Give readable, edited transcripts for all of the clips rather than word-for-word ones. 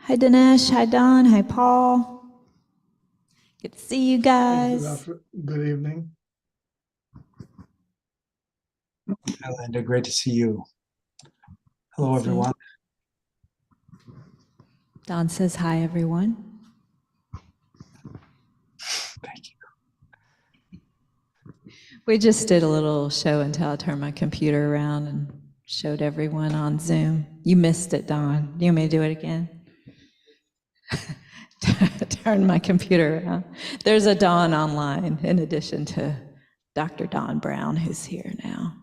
Hi, Dinesh. Hi, Don. Hi, Paul. Good to see you guys. Good evening. Hi, Linda. Great to see you. Hello, everyone. Don says hi, everyone. Thank you. We just did a little show until I turned my computer around and showed everyone on Zoom. You missed it, Don. You want me to do it again? Turn my computer around. There's a Don online in addition to Dr. Don Brown, who's here now.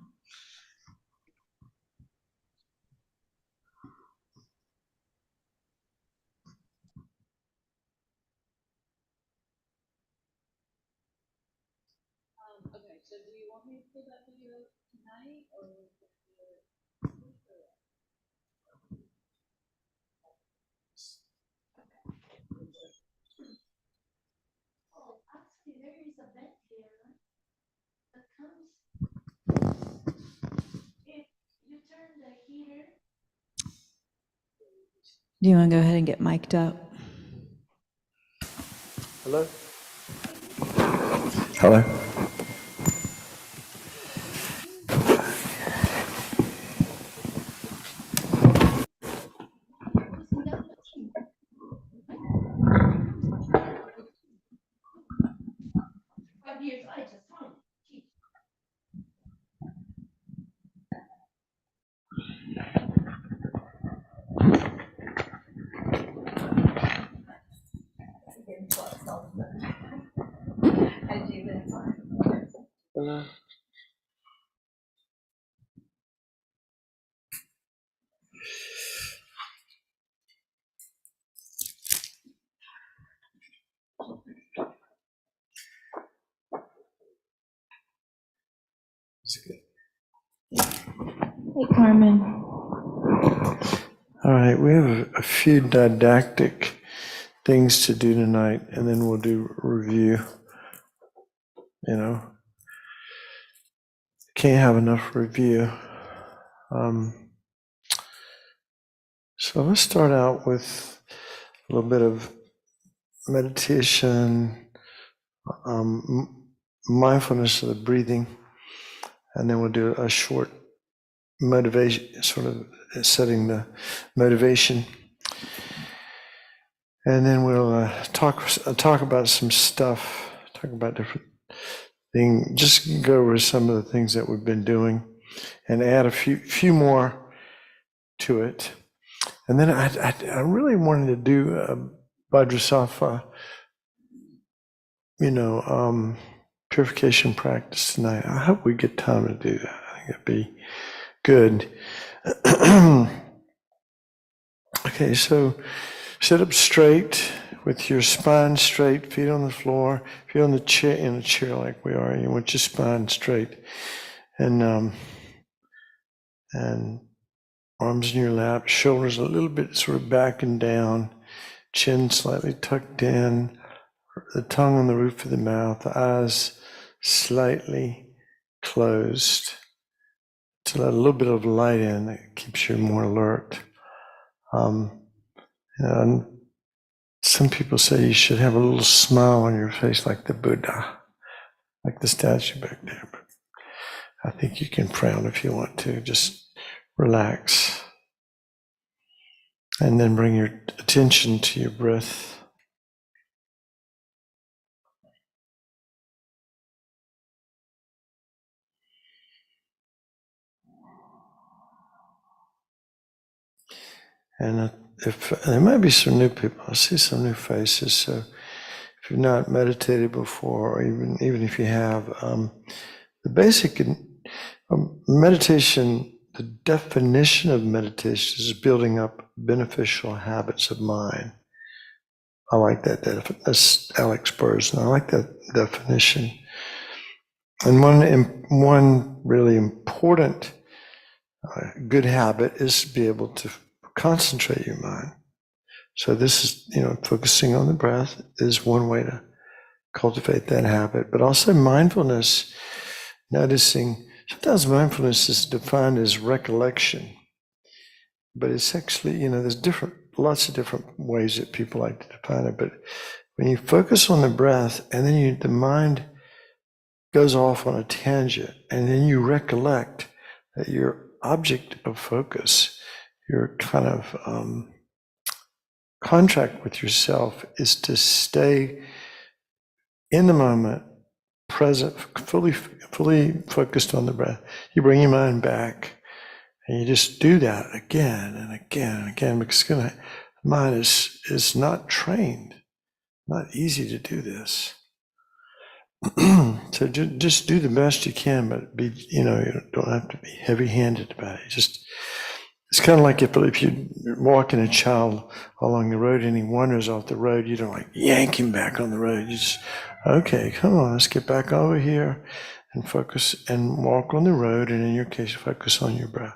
Okay, so do you want me to play that video tonight or? Actually, there is a vent here that comes if you turn the heater. Do you want to go ahead and get mic'd up? Hello? Hello. Hello? Hey, Carmen. All right, we have a few didactic things to do tonight, and then we'll do review. You know, can't have enough review. So let's start out with a little bit of meditation, mindfulness of the breathing, and then we'll do a short motivation, sort of setting the motivation. And then we'll talk about some stuff, talk about different things, just go over some of the things that we've been doing and add a few more to it. And then I really wanted to do a Vajrasattva, purification practice tonight. I hope we get time to do that. I think it'd be good. Okay, so sit up straight with your spine straight, feet on the floor. If you're on the chair, in a chair like we are, you want your spine straight, and arms in your lap, shoulders a little bit sort of back and down, chin slightly tucked in, the tongue on the roof of the mouth, the eyes slightly closed to let a little bit of light in that keeps you more alert. And some people say you should have a little smile on your face like the Buddha, like the statue back there. But I think you can frown if you want to. Just relax. And then bring your attention to your breath. And if there might be some new people, I see some new faces. So if you've not meditated before, or even if you have, the basic meditation, the definition of meditation is building up beneficial habits of mind. I like that definition. That's Alex Burrs, and I like that definition. And one really important good habit is to be able to concentrate your mind. So this is, focusing on the breath is one way to cultivate that habit, but also mindfulness, noticing. Sometimes mindfulness is defined as recollection, but it's actually, there's different lots of different ways that people like to define it, but when you focus on the breath and then the mind goes off on a tangent, and then you recollect that your object of focus, your kind of contract with yourself is to stay in the moment, present, fully focused on the breath. You bring your mind back, and you just do that again and again and again, because the mind is not trained, not easy to do this. So just do the best you can, but you don't have to be heavy-handed about it. It's kind of like if you're walking a child along the road and he wanders off the road, you don't like yank him back on the road. You just, okay, come on, let's get back over here and focus and walk on the road, and in your case, focus on your breath.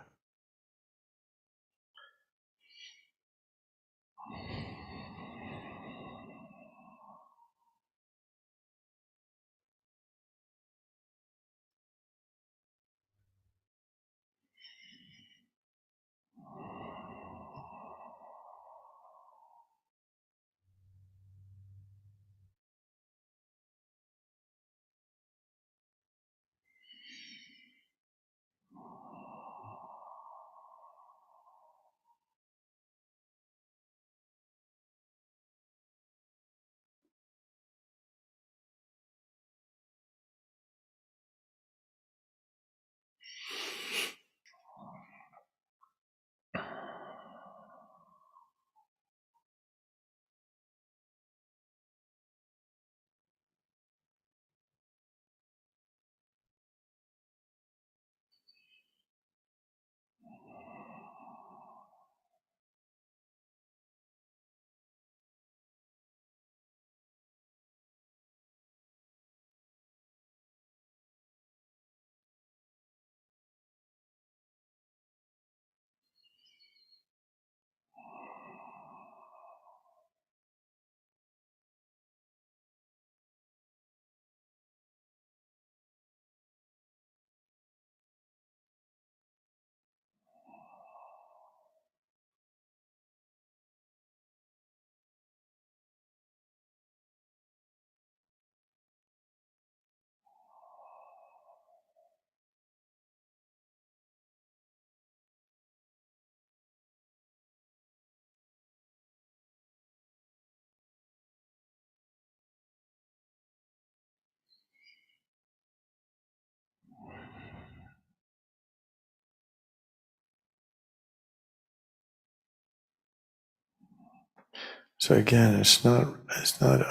So again, it's not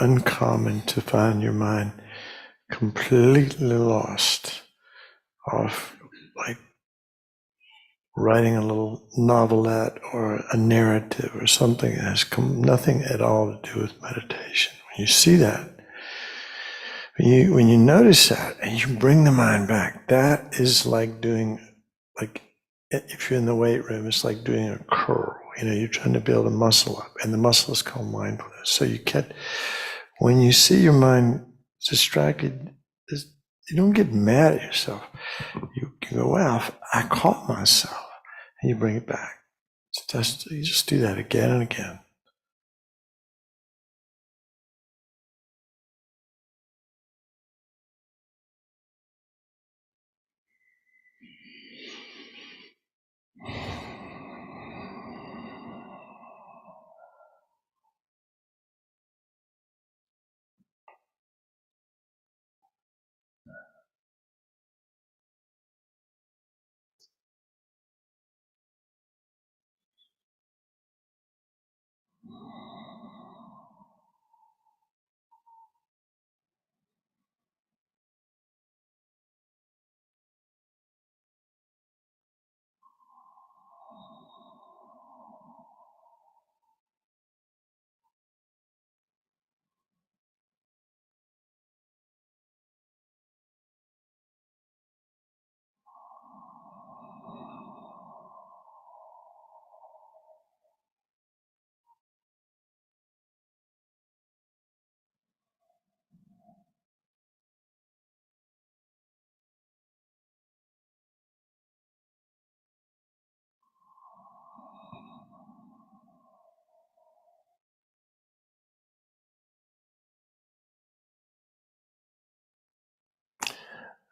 uncommon to find your mind completely lost off, like writing a little novelette or a narrative or something that has nothing at all to do with meditation. When you see that, when you notice that and you bring the mind back, that is like doing, like if you're in the weight room, it's like doing a curl. You're trying to build a muscle up, and the muscle is called mindfulness. So when you see your mind distracted, you don't get mad at yourself. You can go, wow, I caught myself, and you bring it back. You just do that again and again.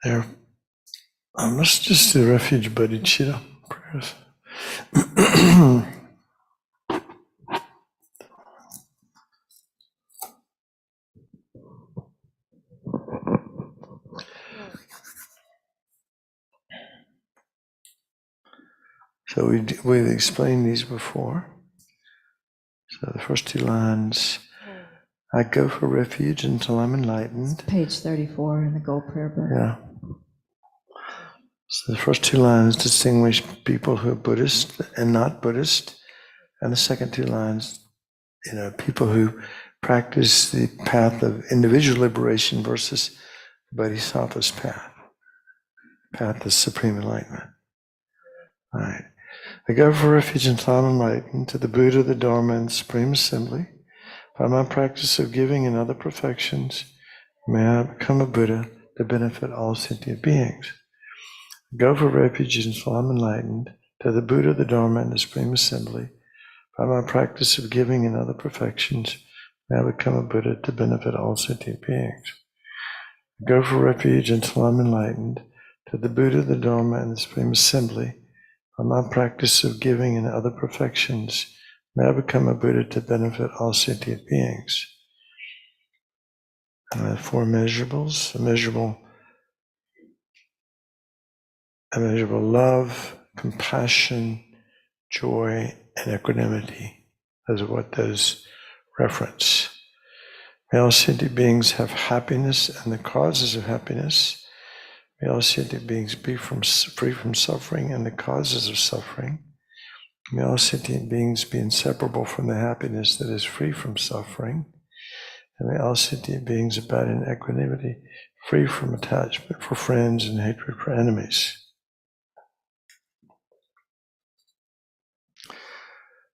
There. Let's just do refuge bodhicitta prayers. So we've explained these before. So the first two lines, I go for refuge until I'm enlightened. Page 34 in the Gold Prayer Book. Yeah. So the first two lines distinguish people who are Buddhist and not Buddhist. And the second two lines, people who practice the path of individual liberation versus Bodhisattva's path of supreme enlightenment. All right. I go for refuge until I'm enlightened to the Buddha, the Dharma, and the Supreme Assembly. By my practice of giving and other perfections, may I become a Buddha to benefit all sentient beings. I go for refuge until I'm enlightened to the Buddha, the Dharma, and the Supreme Assembly. By my practice of giving and other perfections, may I become a Buddha to benefit all sentient beings. I go for refuge until I'm enlightened to the Buddha, the Dharma, and the Supreme Assembly. By my practice of giving and other perfections, may I become a Buddha to benefit all sentient beings. Four measurables: immeasurable love, compassion, joy, and equanimity. Those are what those reference. May all sentient beings have happiness and the causes of happiness. May all sentient beings be free from suffering and the causes of suffering. May all sentient beings be inseparable from the happiness that is free from suffering. And may all sentient beings abide in equanimity, free from attachment for friends and hatred for enemies.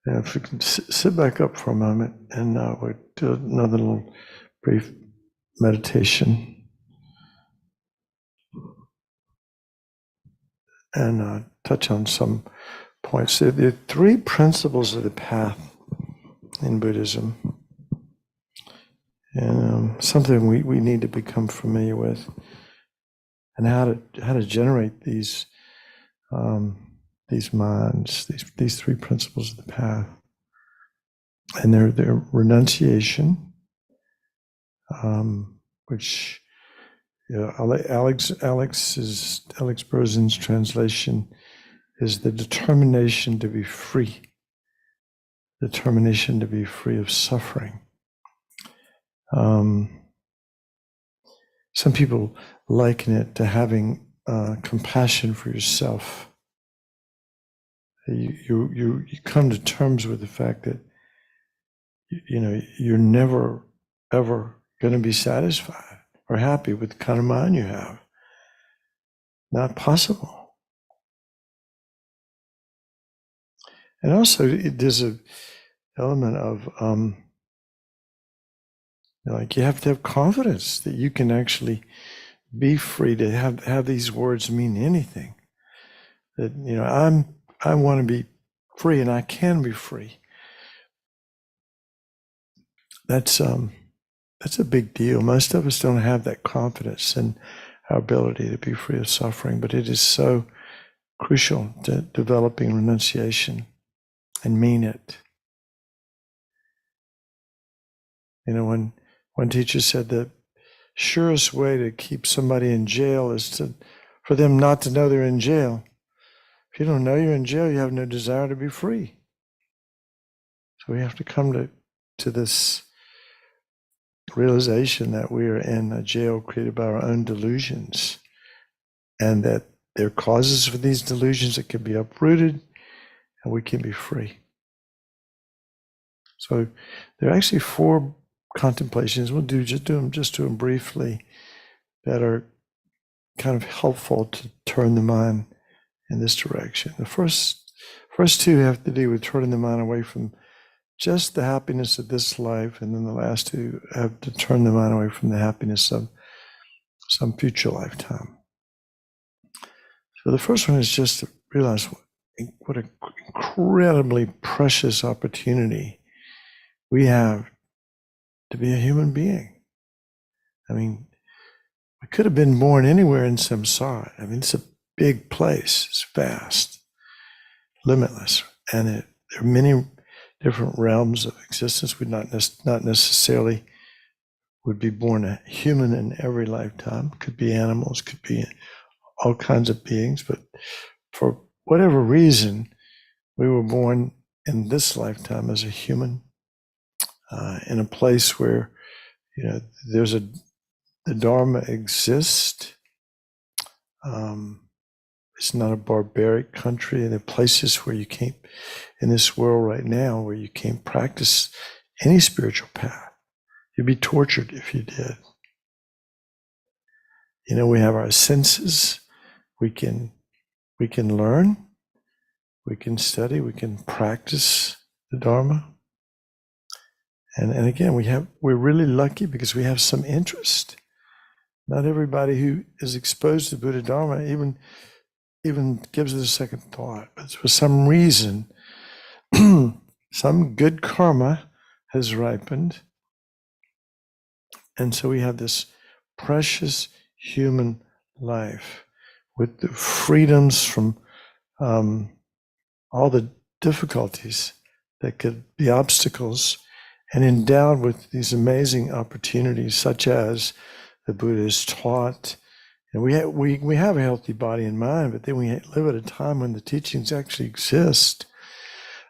Now, if we can sit back up for a moment and we'll do another little brief meditation. And touch on some points. There are three principles of the path in Buddhism, and something we need to become familiar with, and how to generate these minds, these three principles of the path, and they're renunciation, which Alex Berzin's translation is the determination to be free, determination to be free of suffering. Some people liken it to having compassion for yourself. You come to terms with the fact that you're never ever going to be satisfied or happy with the kind of mind you have. Not possible. And also, there's an element of you have to have confidence that you can actually be free to have these words mean anything. That I want to be free, and I can be free. That's a big deal. Most of us don't have that confidence in our ability to be free of suffering, but it is so crucial to developing renunciation and mean it. When one teacher said the surest way to keep somebody in jail is for them not to know they're in jail. If you don't know you're in jail, you have no desire to be free. So we have to come to this realization that we are in a jail created by our own delusions, and that there are causes for these delusions that can be uprooted, and we can be free. So there are actually four contemplations. We'll do them briefly, that are kind of helpful to turn the mind in this direction. The first two have to do with turning the mind away from just the happiness of this life, and then the last two have to turn the mind away from the happiness of some future lifetime. So the first one is just to realize what an incredibly precious opportunity we have to be a human being. I mean, We could have been born anywhere in samsara. I mean, it's a big place. It's vast, limitless, and there are many different realms of existence. We not necessarily would be born a human in every lifetime. Could be animals, could be all kinds of beings, but for whatever reason, we were born in this lifetime as a human, in a place where, there's the Dharma exists. It's not a barbaric country, and there are places where you can't, in this world right now, where you can't practice any spiritual path. You'd be tortured if you did. We have our senses. We can learn. We can study. We can practice the Dharma. And again, we're really lucky because we have some interest. Not everybody who is exposed to Buddha Dharma even gives it a second thought. But for some reason, some good karma has ripened. And so we have this precious human life with the freedoms from all the difficulties that could be obstacles, and endowed with these amazing opportunities, such as the Buddha has taught. And we have a healthy body and mind, but then we live at a time when the teachings actually exist.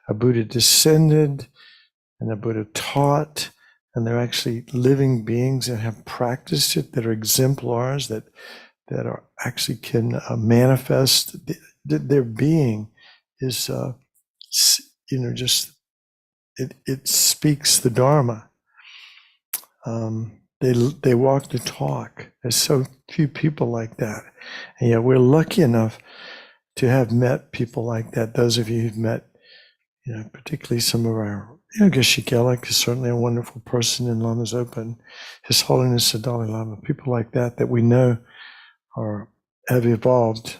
A Buddha descended, and a Buddha taught, and they're actually living beings that have practiced it, that are exemplars, that are actually can manifest. Their being is, just it speaks the Dharma. They walk the talk. There's so few people like that, and yet we're lucky enough to have met people like that. Those of you who've met, particularly some of our, Geshe Gelik is certainly a wonderful person in Lama's Open, His Holiness the Dalai Lama, people like that we know have evolved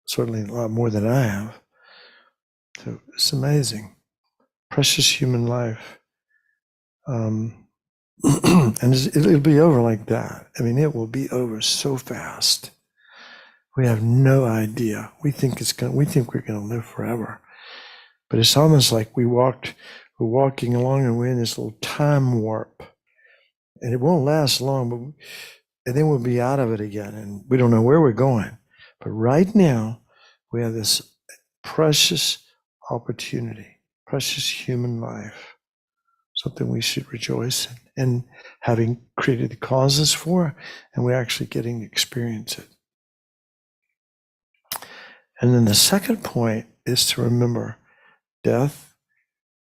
certainly a lot more than I have. So it's amazing. Precious human life. And it'll be over like that. I mean, it will be over so fast. We have no idea. We think we're going to live forever. But it's almost like we're walking along and we're in this little time warp. And it won't last long, and then we'll be out of it again, and we don't know where we're going. But right now, we have this precious opportunity, precious human life, something we should rejoice in, and having created the causes for, and we're actually getting to experience it. And then the second point is to remember death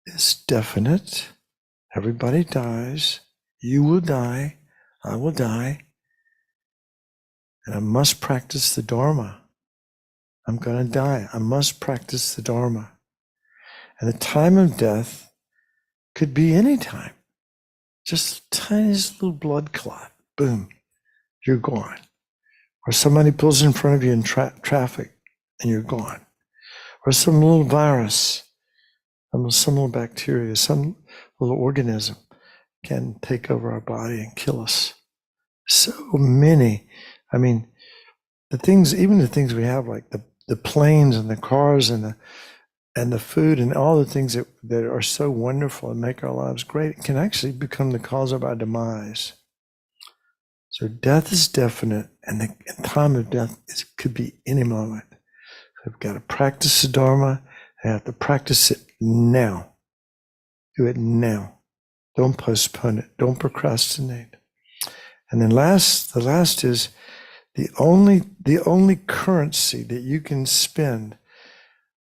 is definite. Everybody dies. You will die. I will die. And I must practice the Dharma. I'm going to die. I must practice the Dharma. And the time of death could be any time. Just the tiniest little blood clot. Boom. You're gone. Or somebody pulls in front of you in traffic and you're gone. Or some little virus, some little bacteria, some little organism can take over our body and kill us. So many. I mean, even the things we have, like the planes and the cars and the food and all the things that are so wonderful and make our lives great, can actually become the cause of our demise. So death is definite, and the time of death could be any moment. So we've got to practice the Dharma. I have to practice it now. Do it now. Don't postpone it. Don't procrastinate. And then the last is the only currency that you can spend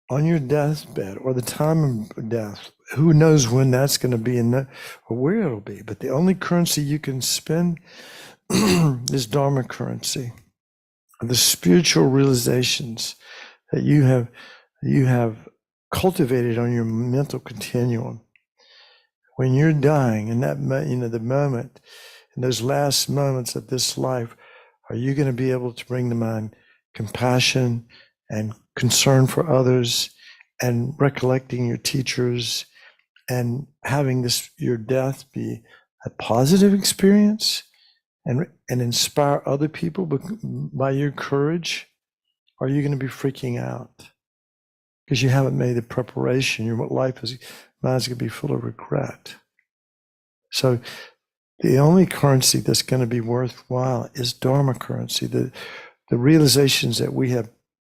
on your deathbed or the time of death. Who knows when that's going to be or where it'll be. But the only currency you can spend is Dharma currency. The spiritual realizations that you have cultivated on your mental continuum. When you're dying, in that the moment, in those last moments of this life, are you going to be able to bring to mind compassion and concern for others, and recollecting your teachers, and having your death be a positive experience, and and inspire other people by your courage, or are you going to be freaking out because you haven't made the preparation? Your mind's going to be full of regret. So the only currency that's going to be worthwhile is Dharma currency, the realizations that we have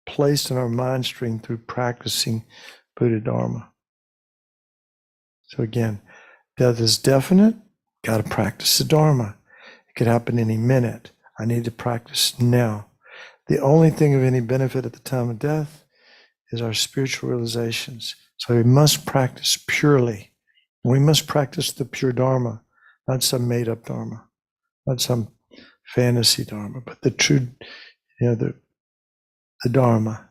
placed in our mind stream through practicing Buddha Dharma. So again, death is definite, got to practice the Dharma. It could happen any minute. I need to practice now. The only thing of any benefit at the time of death is our spiritual realizations. So we must practice purely. We must practice the pure Dharma, not some made-up Dharma, not some fantasy Dharma, but the true, the Dharma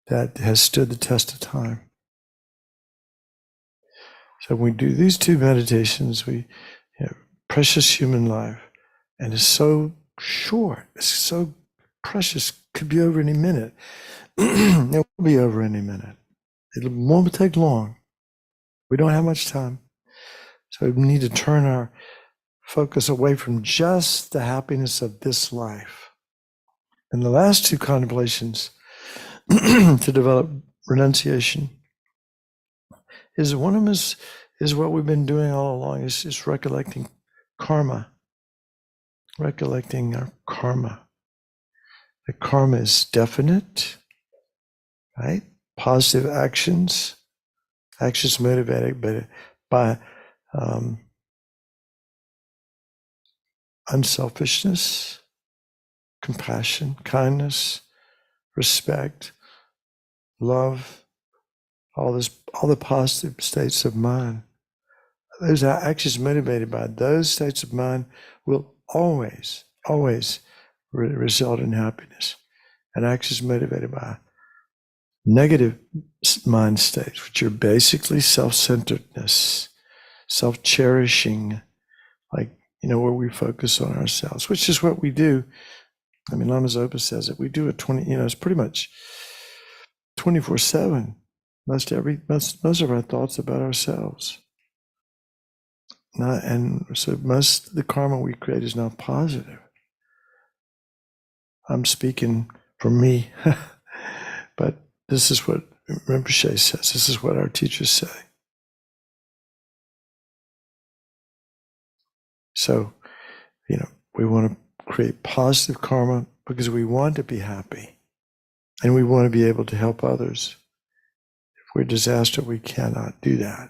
that has stood the test of time. So when we do these two meditations, precious human life, and it's so short, it's so precious, could be over any minute. It will be over any minute. It won't take long. We don't have much time. So we need to turn our focus away from just the happiness of this life. And the last two contemplations to develop renunciation is one of them is what we've been doing all along, is recollecting karma. Recollecting our karma. The karma is definite, right? Positive actions motivated by unselfishness, compassion, kindness, respect, love, all the positive states of mind. Those actions motivated by those states of mind will always result in happiness. And actions motivated by negative mind states, which are basically self-centeredness, self-cherishing, like, where we focus on ourselves, which is what we do. I mean, Lama Zopa says it. We do it it's pretty much 24/7. Most of our thoughts about ourselves. And so most of the karma we create is not positive. I'm speaking for me, but this is what Rinpoche says. This is what our teachers say. So, we want to create positive karma because we want to be happy and we want to be able to help others. If we're a disaster, we cannot do that.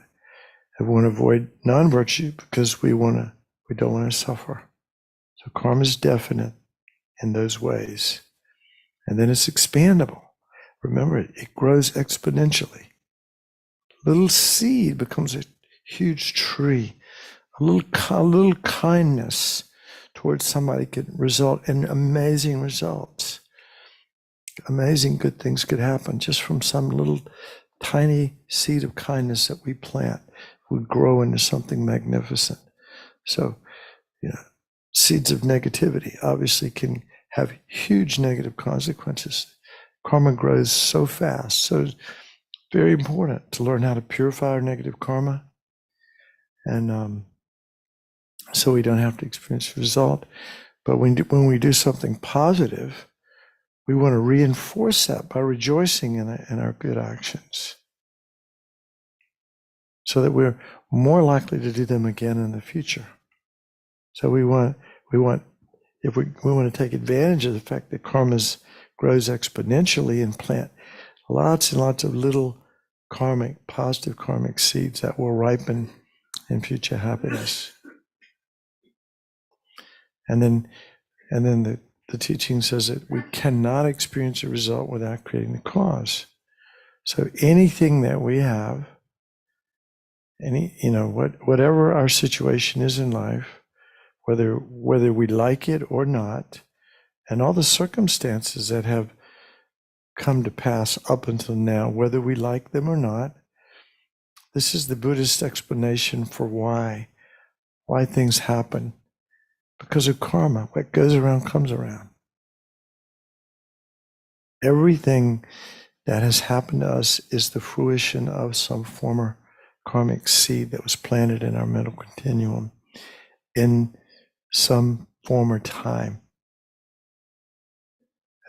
And we want to avoid non-virtue because we don't want to suffer. So karma is definite in those ways. And then it's expandable. Remember, it grows exponentially. Little seed becomes a huge tree. A little kindness towards somebody could result in amazing results. Amazing good things could happen just from some little tiny seed of kindness that we plant. Would grow into something magnificent. So, seeds of negativity obviously can have huge negative consequences. Karma grows so fast. So it's very important to learn how to purify our negative karma. And so we don't have to experience the result. But when we do something positive, we want to reinforce that by rejoicing in our good actions, so that we're more likely to do them again in the future. So we want if we want to take advantage of the fact that karma grows exponentially and plant lots and lots of little positive karmic seeds that will ripen in future happiness. And then the teaching says that we cannot experience a result without creating the cause. So anything that we have, whatever our situation is in life, whether we like it or not, and all the circumstances that have come to pass up until now, whether we like them or not, this is the Buddhist explanation for why things happen. Because of karma. What goes around comes around. Everything that has happened to us is the fruition of some former karmic seed that was planted in our mental continuum in some former time.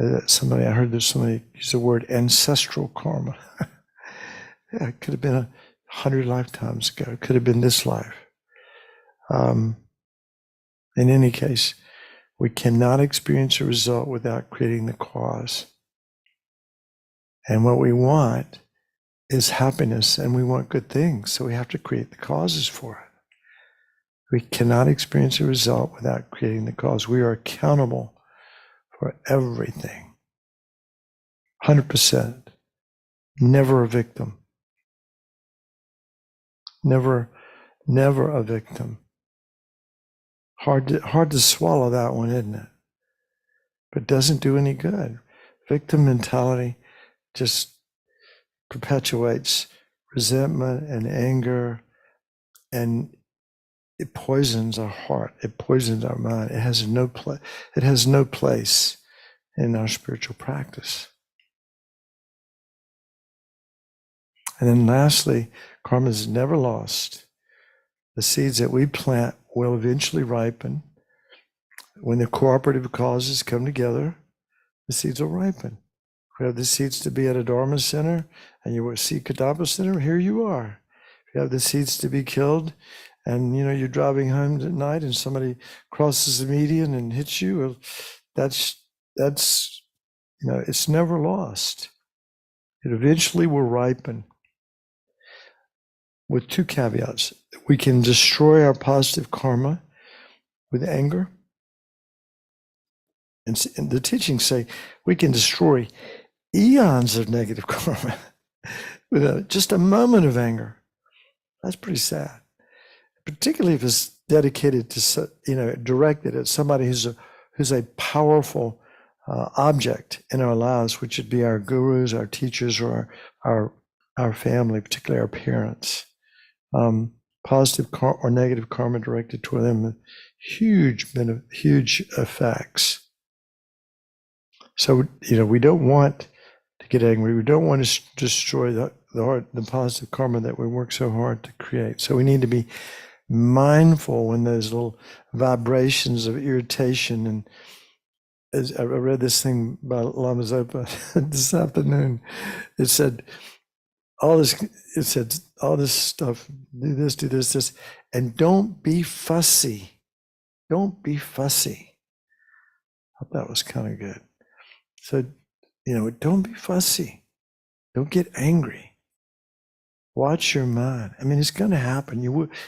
I heard there's somebody use the word ancestral karma. Yeah, it could have been 100 lifetimes ago. It could have been this life. In any case, we cannot experience a result without creating the cause. And what we want is happiness, and we want good things, so we have to create the causes for it. We cannot experience a result without creating the cause. We are accountable for everything. 100%. Never a victim. Never a victim. Hard to swallow that one, isn't it? But doesn't do any good. Victim mentality just perpetuates resentment and anger, and it poisons our heart. It poisons our mind. It has no place in our spiritual practice. And then lastly, karma is never lost. The seeds that we plant will eventually ripen. When the cooperative causes come together, the seeds will ripen. If you have the seeds to be at a Dharma center and you will see Kadampa center, here you are. If you have the seeds to be killed and you're driving home at night and somebody crosses the median and hits you, well, that's it's never lost. It eventually will ripen. With two caveats. We can destroy our positive karma with anger. And the teachings say we can destroy eons of negative karma with just a moment of anger. That's pretty sad. Particularly if it's dedicated to, directed at somebody who's a powerful object in our lives, which would be our gurus, our teachers, or our family, particularly our parents. Positive or negative karma directed toward them, huge effects. So we don't want to get angry. We don't want to destroy the positive karma that we work so hard to create. So we need to be mindful when those little vibrations of irritation. And as I read this thing by Lama Zopa this afternoon, it said all this stuff, do this, and don't be fussy. Don't be fussy. I thought that was kind of good. So, don't be fussy. Don't get angry. Watch your mind. I mean, it's going to happen.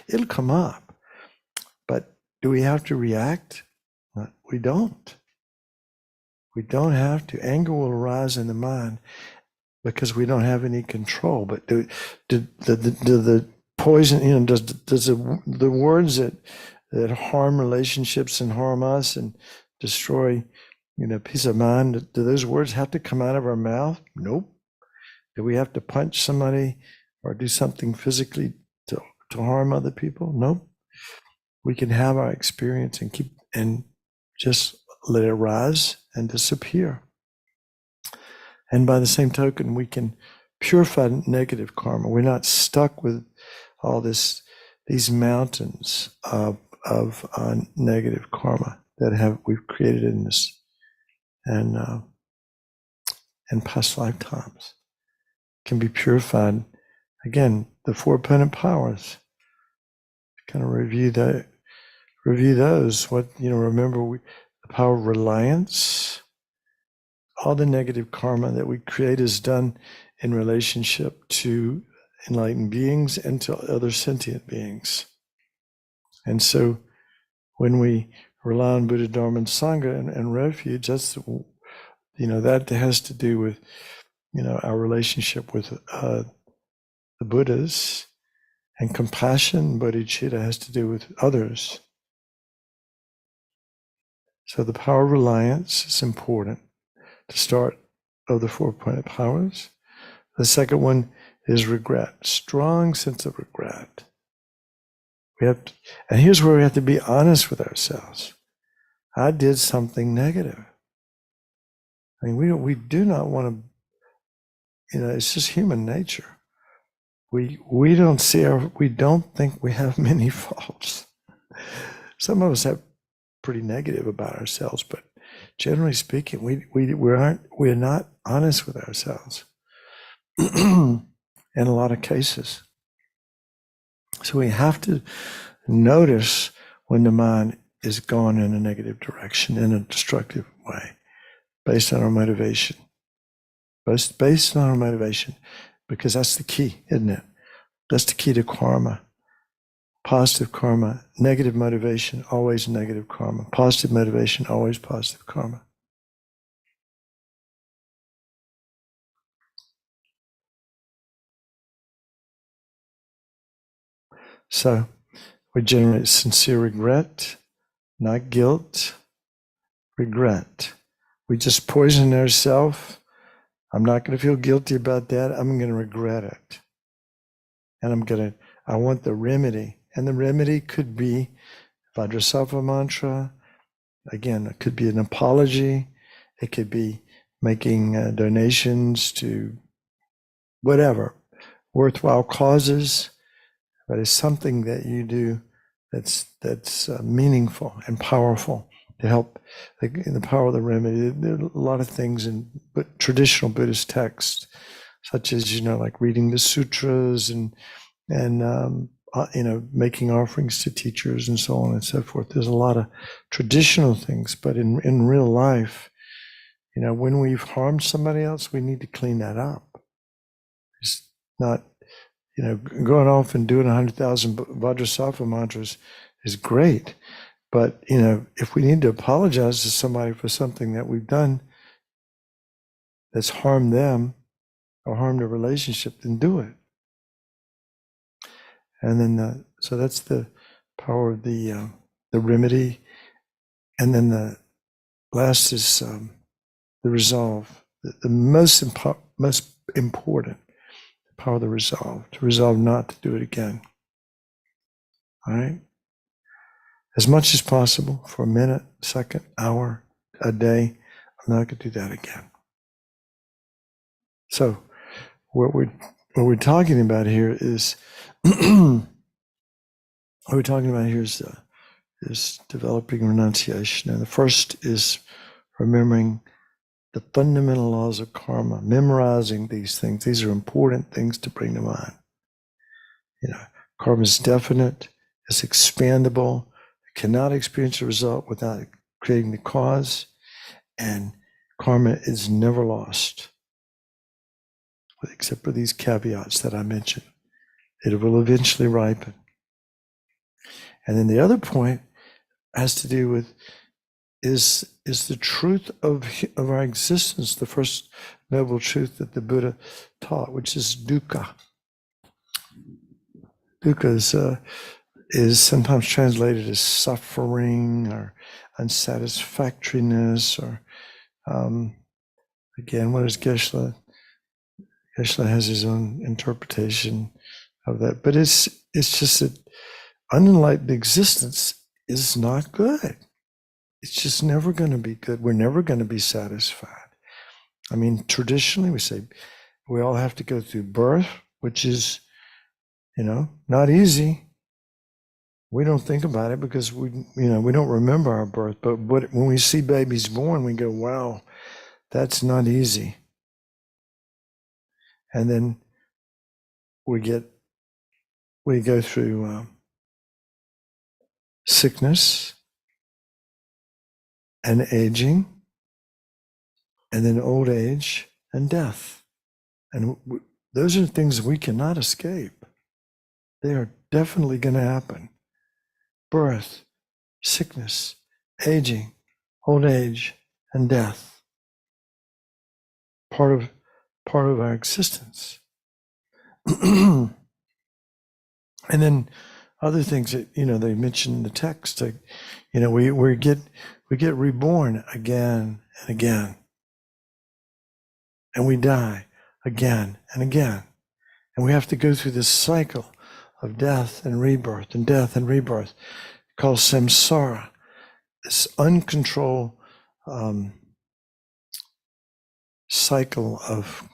It'll come up. But do we have to react? We don't. We don't have to. Anger will arise in the mind because we don't have any control. But do the poison, does the words that harm relationships and harm us and destroy, peace of mind, do those words have to come out of our mouth? Nope. Do we have to punch somebody or do something physically to harm other people? Nope. We can have our experience and just let it rise and disappear. And by the same token, we can purify negative karma. We're not stuck with all these mountains of negative karma that we've created in this and past lifetimes. Can be purified. Again, the four opponent powers. Kind of review those. Remember the power of reliance. All the negative karma that we create is done in relationship to enlightened beings and to other sentient beings. And so when we rely on Buddha, Dharma, and Sangha and refuge, that's, that has to do with, our relationship with the Buddhas, and compassion, bodhicitta, has to do with others. So the power of reliance is important to start of the four-pointed powers. The second one is regret, strong sense of regret. And here's where we have to be honest with ourselves. I did something negative. I mean, we do not want to, it's just human nature. We don't think we have many faults. Some of us have pretty negative about ourselves, but generally speaking, we're not honest with ourselves in a lot of cases. So we have to notice when the mind is gone in a negative direction, in a destructive way, based on our motivation. Based on our motivation, because that's the key, isn't it? That's the key to karma. Positive karma, negative motivation, always negative karma. Positive motivation, always positive karma. So we generate sincere regret, not guilt, regret. We just poison ourselves. I'm not going to feel guilty about that. I'm going to regret it. And I want the remedy. And the remedy could be Vajrasattva mantra. Again, it could be an apology. It could be making donations to whatever, worthwhile causes. But it's something that you do that's meaningful and powerful to help the power of the remedy. There are a lot of things in traditional Buddhist texts, such as, like reading the sutras and making offerings to teachers and so on and so forth. There's a lot of traditional things, but in real life, when we've harmed somebody else, we need to clean that up. It's not, going off and doing 100,000 Vajrasattva mantras is great. But, if we need to apologize to somebody for something that we've done that's harmed them or harmed a relationship, then do it. And then, so that's the power of the remedy. And then the last is the resolve. The most important, the power of the resolve, to resolve not to do it again. All right? As much as possible for a minute, second, hour, a day, I'm not going to do that again. So what we're talking about here is is developing renunciation. And the first is remembering the fundamental laws of karma, memorizing these things. These are important things to bring to mind. Karma is definite, it's expandable, it cannot experience a result without creating the cause, and karma is never lost, except for these caveats that I mentioned. It will eventually ripen. And then the other point has to do with is the truth of our existence, the first noble truth that the Buddha taught, which is dukkha. Dukkha is sometimes translated as suffering or unsatisfactoriness, or again, what is Geshe? Geshe has his own interpretation of that, but it's just that unenlightened existence is not good. It's just never going to be good. We're never going to be satisfied. I mean, traditionally we say we all have to go through birth, which is, not easy. We don't think about it because we don't remember our birth. But when we see babies born, we go, wow, that's not easy. And then we go through sickness and aging, and then old age and death. And those are things we cannot escape. They are definitely going to happen. Birth, sickness, aging, old age, and death. Part of our existence. And then other things that, they mention in the text, like, we get reborn again and again. And we die again and again. And we have to go through this cycle of death and rebirth and death and rebirth, called samsara, this uncontrolled cycle of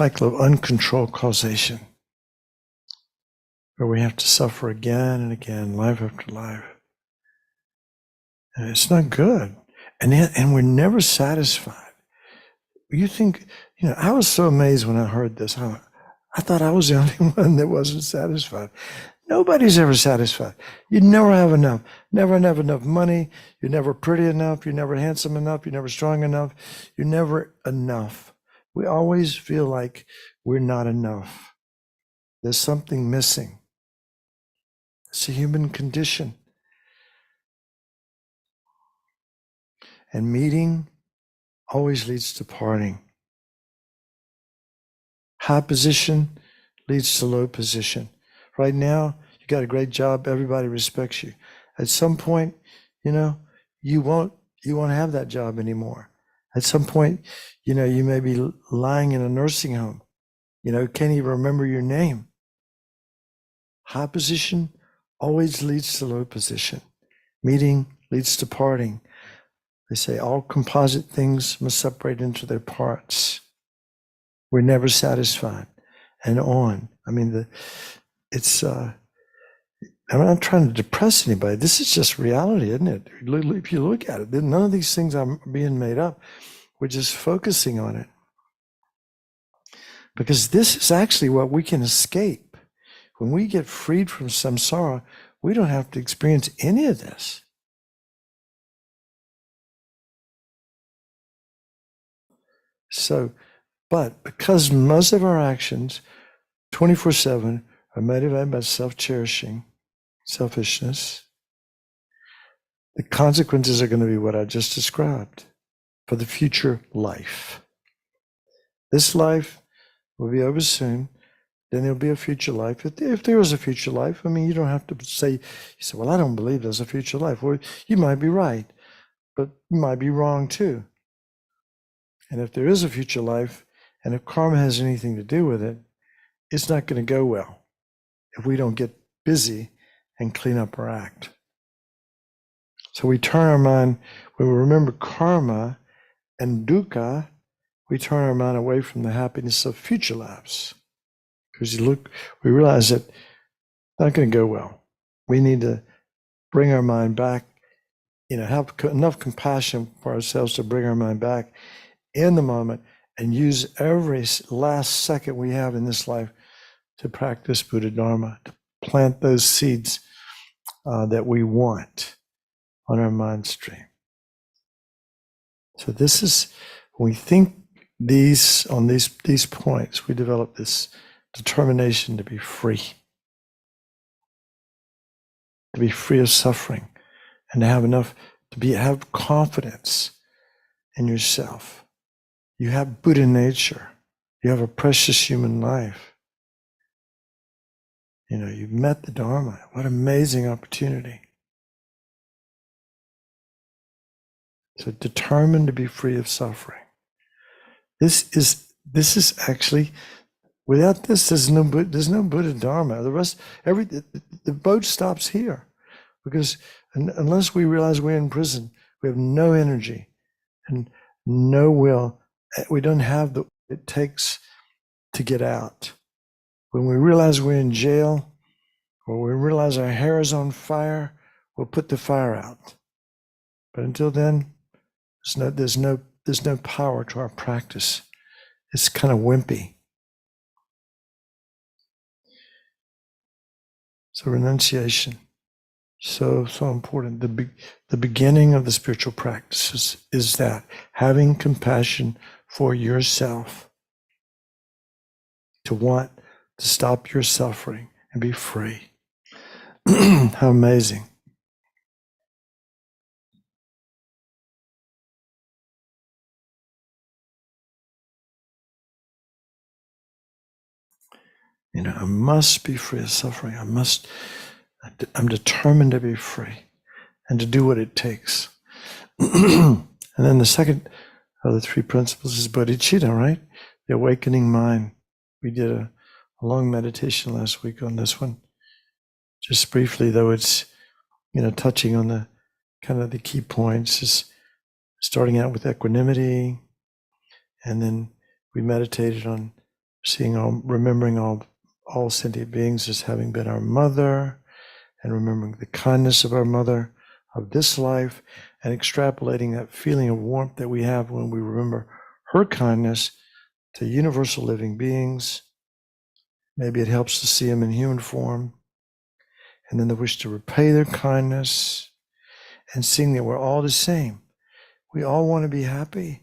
uncontrolled causation, where we have to suffer again and again, life after life. And it's not good. And we're never satisfied. You think, I was so amazed when I heard this. I thought I was the only one that wasn't satisfied. Nobody's ever satisfied. You never have enough. Never have enough money. You're never pretty enough. You're never handsome enough. You're never strong enough. You're never enough. We always feel like we're not enough. There's something missing. It's a human condition. And meeting always leads to parting. High position leads to low position. Right now, you got a great job. Everybody respects you. At some point, you won't have that job anymore. At some point, you may be lying in a nursing home. Can't even remember your name. High position always leads to low position. Meeting leads to parting. They say all composite things must separate into their parts. We're never satisfied. And on. I'm not trying to depress anybody. This is just reality, isn't it? If you look at it, none of these things are being made up. We're just focusing on it. Because this is actually what we can escape. When we get freed from samsara, we don't have to experience any of this. So, but because most of our actions 24/7 are motivated by self-cherishing, selfishness, the consequences are going to be what I just described for the future life. This life will be over soon. Then there'll be a future life. If there is a future life, you don't have to say, well, I don't believe there's a future life. Well, you might be right, but you might be wrong too. And if there is a future life, and if karma has anything to do with it, it's not going to go well if we don't get busy and clean up our act. So we turn our mind, when we remember karma and dukkha, we turn our mind away from the happiness of future lives. Because we realize that it's not going to go well. We need to bring our mind back, have enough compassion for ourselves to bring our mind back in the moment and use every last second we have in this life to practice Buddha Dharma, to plant those seeds that we want on our mind stream. So this is, when we think on these points, we develop this determination to be free of suffering, and to have confidence in yourself. You have Buddha nature. You have a precious human life. You've met the Dharma. What amazing opportunity. So determined to be free of suffering. This is actually, without this, there's no Buddha Dharma. The rest, the boat stops here, because unless we realize we're in prison, we have no energy and no will. We don't have what it takes to get out. When we realize we're in jail, or we realize our hair is on fire, we'll put the fire out. But until then, there's no power to our practice. It's kind of wimpy. So renunciation, so important. The beginning of the spiritual practices is that having compassion for yourself, to want to stop your suffering and be free. How amazing. I must be free of suffering. I'm determined to be free and to do what it takes. And then the second of the three principles is bodhicitta, right? The awakening mind. We did a long meditation last week on this one. Just briefly, though, it's, touching on the kind of the key points, is starting out with equanimity. And then we meditated on remembering all sentient beings as having been our mother, and remembering the kindness of our mother, of this life and extrapolating that feeling of warmth that we have when we remember her kindness to universal living beings. Maybe it helps to see them in human form. And then the wish to repay their kindness and seeing that we're all the same. We all want to be happy.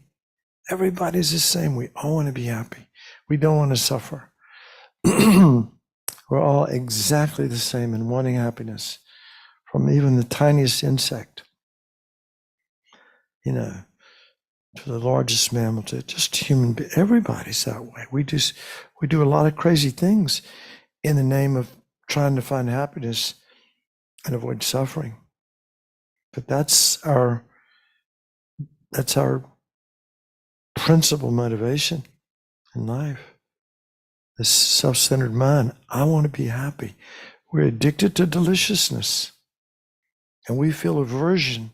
Everybody's the same. We all want to be happy. We don't want to suffer. We're all exactly the same in wanting happiness, from even the tiniest insect, to the largest mammal, to just human being. Everybody's that way. We do a lot of crazy things in the name of trying to find happiness and avoid suffering. But that's our principal motivation in life. This self-centered mind. I want to be happy. We're addicted to deliciousness, and we feel aversion,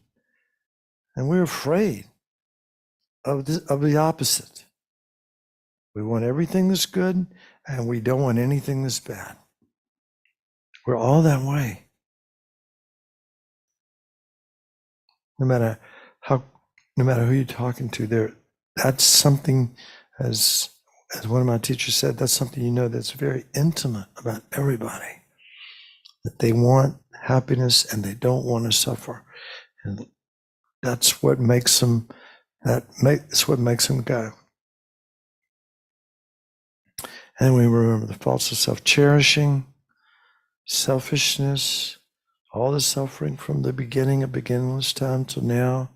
and we're afraid of the opposite. We want everything that's good, and we don't want anything that's bad. We're all that way. No matter who you're talking to, that's something, as one of my teachers said, that's something that's very intimate about everybody. That they want happiness and they don't want to suffer. And that's what makes them go. And we remember the faults of self-cherishing, selfishness, all the suffering from the beginning of beginningless time till now.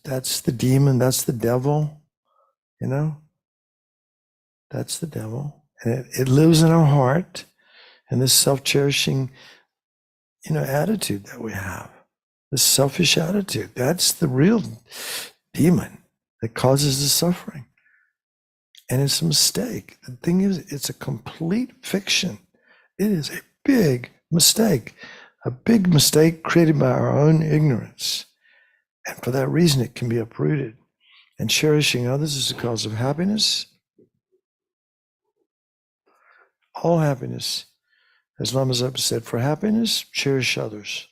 That's the demon, that's the devil, that's the devil. And it lives in our heart, and this self-cherishing, attitude that we have, this selfish attitude, that's the real demon that causes the suffering. And it's a mistake. The thing is, it's a complete fiction. It is a big mistake created by our own ignorance. And for that reason, it can be uprooted. And cherishing others is a cause of happiness. All happiness. As Lama Zopa said, for happiness, cherish others.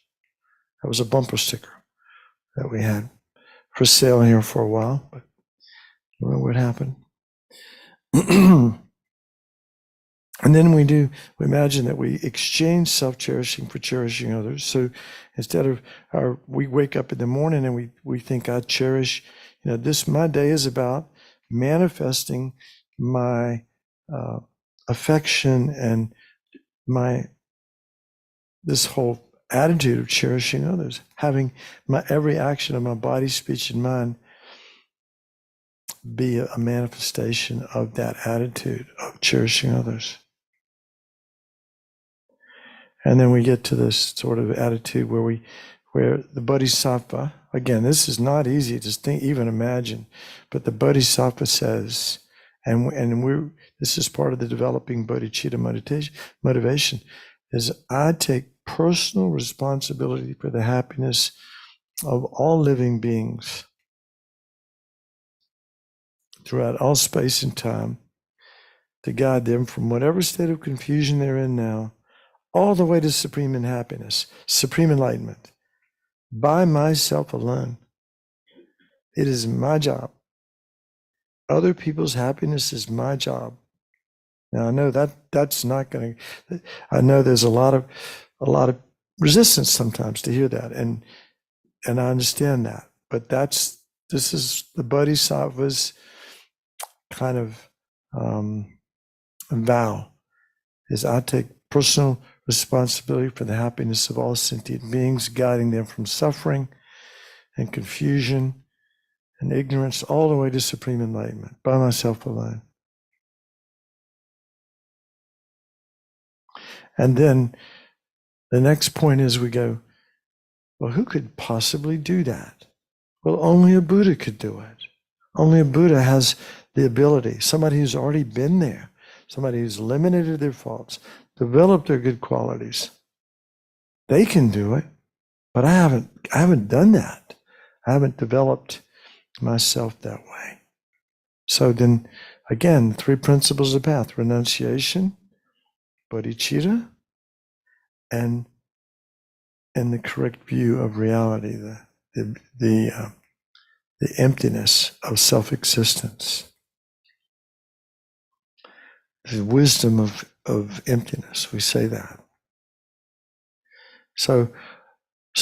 That was a bumper sticker that we had for sale here for a while, but I don't know what happened. And then we imagine that we exchange self-cherishing for cherishing others. So instead of we wake up in the morning and we think, I cherish, my day is about manifesting my affection and this whole attitude of cherishing others, having my every action of my body, speech, and mind be a manifestation of that attitude of cherishing others. And then we get to this sort of attitude where the Bodhisattva, again, this is not easy to even imagine, but the Bodhisattva says, this is part of the developing bodhicitta motivation, is I take personal responsibility for the happiness of all living beings throughout all space and time, to guide them from whatever state of confusion they're in now, all the way to supreme happiness, supreme enlightenment, by myself alone. It is my job. Other people's happiness is my job. Now I know that's not going to. I know there's a lot of resistance sometimes to hear that, and I understand that. But this is the Bodhisattva's kind of vow, is I take personal responsibility for the happiness of all sentient beings, guiding them from suffering and confusion and ignorance all the way to supreme enlightenment, by myself alone. And then the next point is we go, well, who could possibly do that? Well, only a Buddha could do it. Only a Buddha has the ability, somebody who's already been there, somebody who's eliminated their faults, developed their good qualities. They can do it, but I haven't done that. I haven't developed myself that way. So then, again, the three principles of the path: renunciation, bodhicitta, and and the correct view of reality, the emptiness of self-existence, the wisdom of emptiness. We say that. So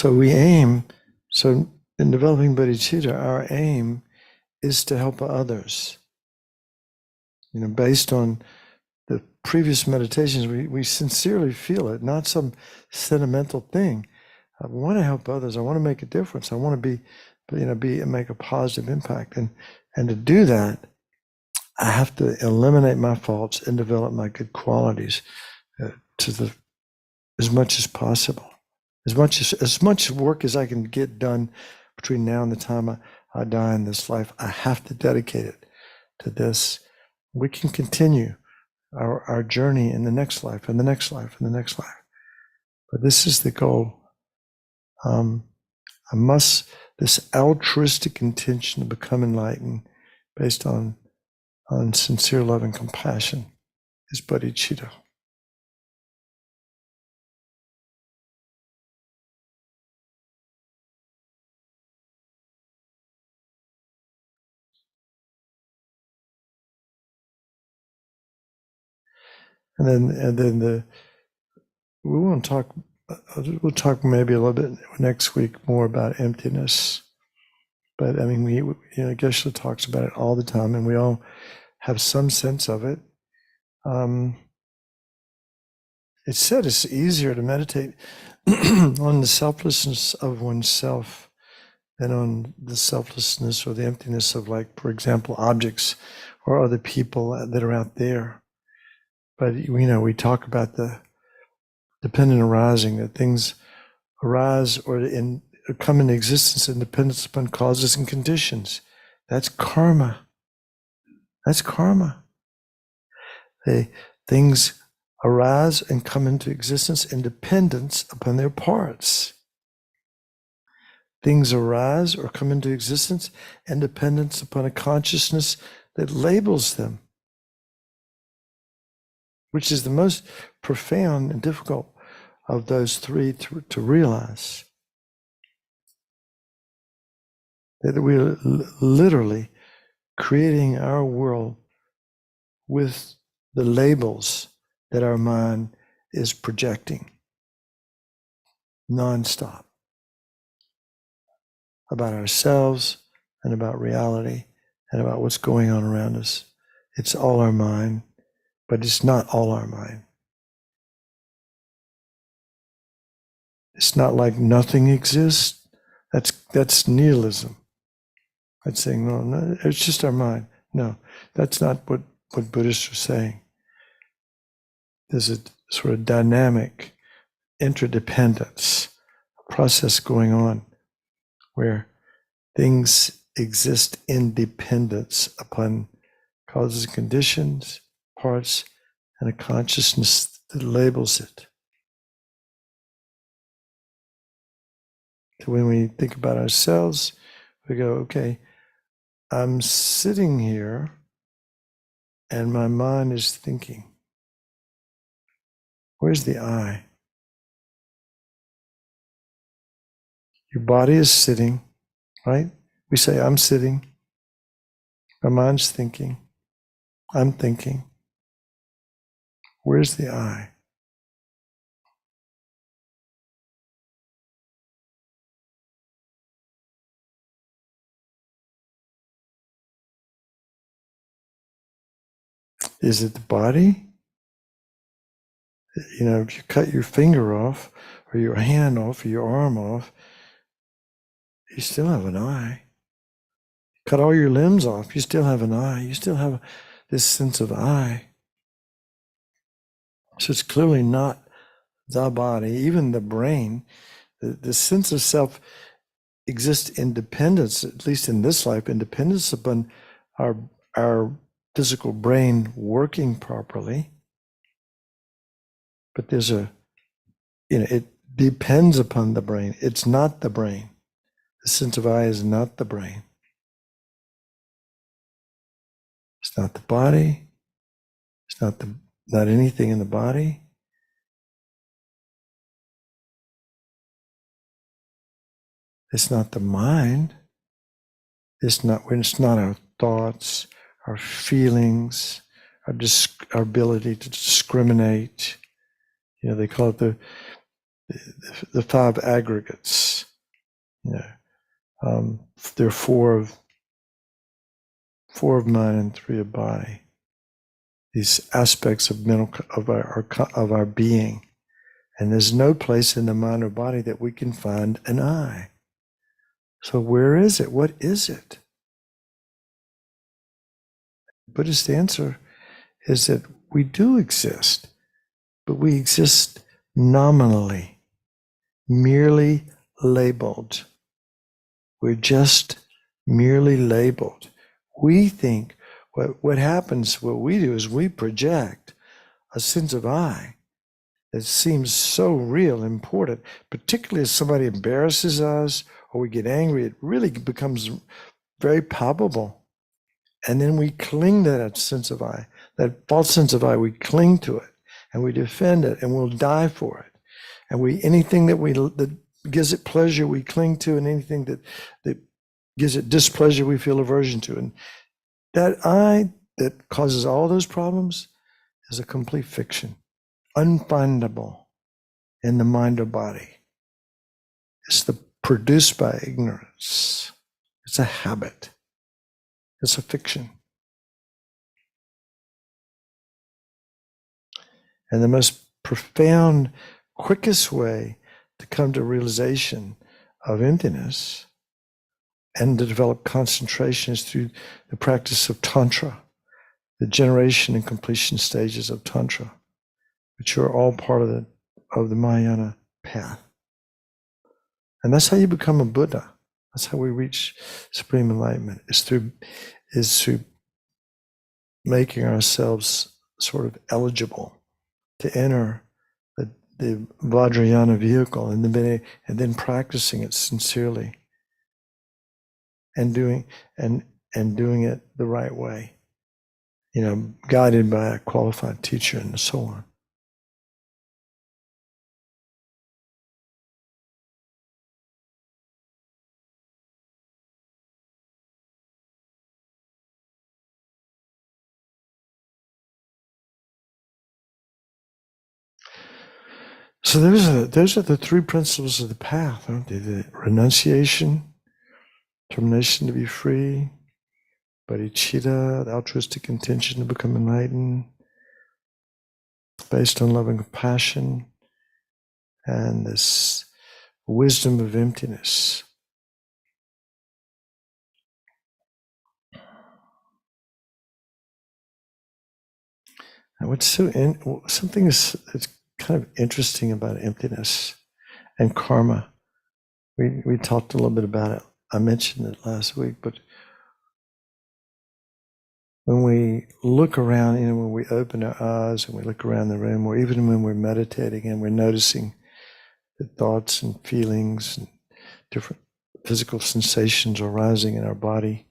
we aim. So in developing bodhicitta, our aim is to help others. Based on the previous meditations, we sincerely feel it, not some sentimental thing. I want to help others. I want to make a difference. I want to make a positive impact. And to do that, I have to eliminate my faults and develop my good qualities as much as possible. As much work as I can get done between now and the time I die in this life, I have to dedicate it to this. We can continue our journey in the next life, and the next life, and the next life. But this is the goal. This altruistic intention to become enlightened based on sincere love and compassion is bodhicitta. And then we'll talk maybe a little bit next week more about emptiness. But I mean, Geshe talks about it all the time, and we all have some sense of it. It's said it's easier to meditate on the selflessness of oneself than on the selflessness or the emptiness of, like, for example, objects or other people that are out there. But we talk about the dependent arising, that things arise or come into existence in dependence upon causes and conditions. That's karma. That's karma. Things arise and come into existence in dependence upon their parts. Things arise or come into existence in dependence upon a consciousness that labels them, which is the most profound and difficult of those three to realize. That we're literally creating our world with the labels that our mind is projecting nonstop about ourselves and about reality and about what's going on around us. It's all our mind, but it's not all our mind. It's not like nothing exists. That's nihilism. That's saying, no, it's just our mind. No, that's not what Buddhists are saying. There's a sort of dynamic interdependence, a process going on where things exist in dependence upon causes and conditions, parts, and a consciousness that labels it. So when we think about ourselves, we go, okay, I'm sitting here and my mind is thinking. Where's the I? Your body is sitting, right? We say, I'm sitting. My mind's thinking. I'm thinking. Where's the I? Is it the body? If you cut your finger off, or your hand off, or your arm off, you still have an I. Cut all your limbs off, you still have an I. You still have this sense of I. So it's clearly not the body, even the brain. The sense of self exists in dependence, at least in this life, in dependence upon our physical brain working properly. But there's it depends upon the brain. It's not the brain. The sense of I is not the brain. It's not the body. It's not anything in the body. It's not the mind. It's not our thoughts, our feelings, our ability to discriminate. They call it the five aggregates. There are four of mind and three of body. These aspects of our being, and there's no place in the mind or body that we can find an I. So where is it? What is it? The Buddhist answer is that we do exist, but we exist nominally, merely labeled. We're just merely labeled. We think what happens, what we do is we project a sense of I that seems so real, important, particularly if somebody embarrasses us or we get angry, it really becomes very palpable. And then we cling to that sense of I, that false sense of I, we cling to it and we defend it and we'll die for it. And anything that gives it pleasure, we cling to, and anything that gives it displeasure, we feel aversion to. And that I that causes all those problems is a complete fiction, unfindable in the mind or body. It's produced by ignorance. It's a habit. It's a fiction. And the most profound, quickest way to come to realization of emptiness and to develop concentration is through the practice of Tantra, the generation and completion stages of Tantra, which are all part of the Mahayana path. And that's how you become a Buddha. That's how we reach supreme enlightenment, is through making ourselves sort of eligible to enter the Vajrayana vehicle, and then practicing it sincerely and doing it the right way, guided by a qualified teacher and so on. So those are the three principles of the path, aren't they? The renunciation, determination to be free, bodhicitta, the altruistic intention to become enlightened, based on love and compassion, and this wisdom of emptiness. And what's something that's kind of interesting about emptiness and karma. We talked a little bit about it. I mentioned it last week, but when we look around, when we open our eyes and we look around the room, or even when we're meditating and we're noticing the thoughts and feelings and different physical sensations arising in our body,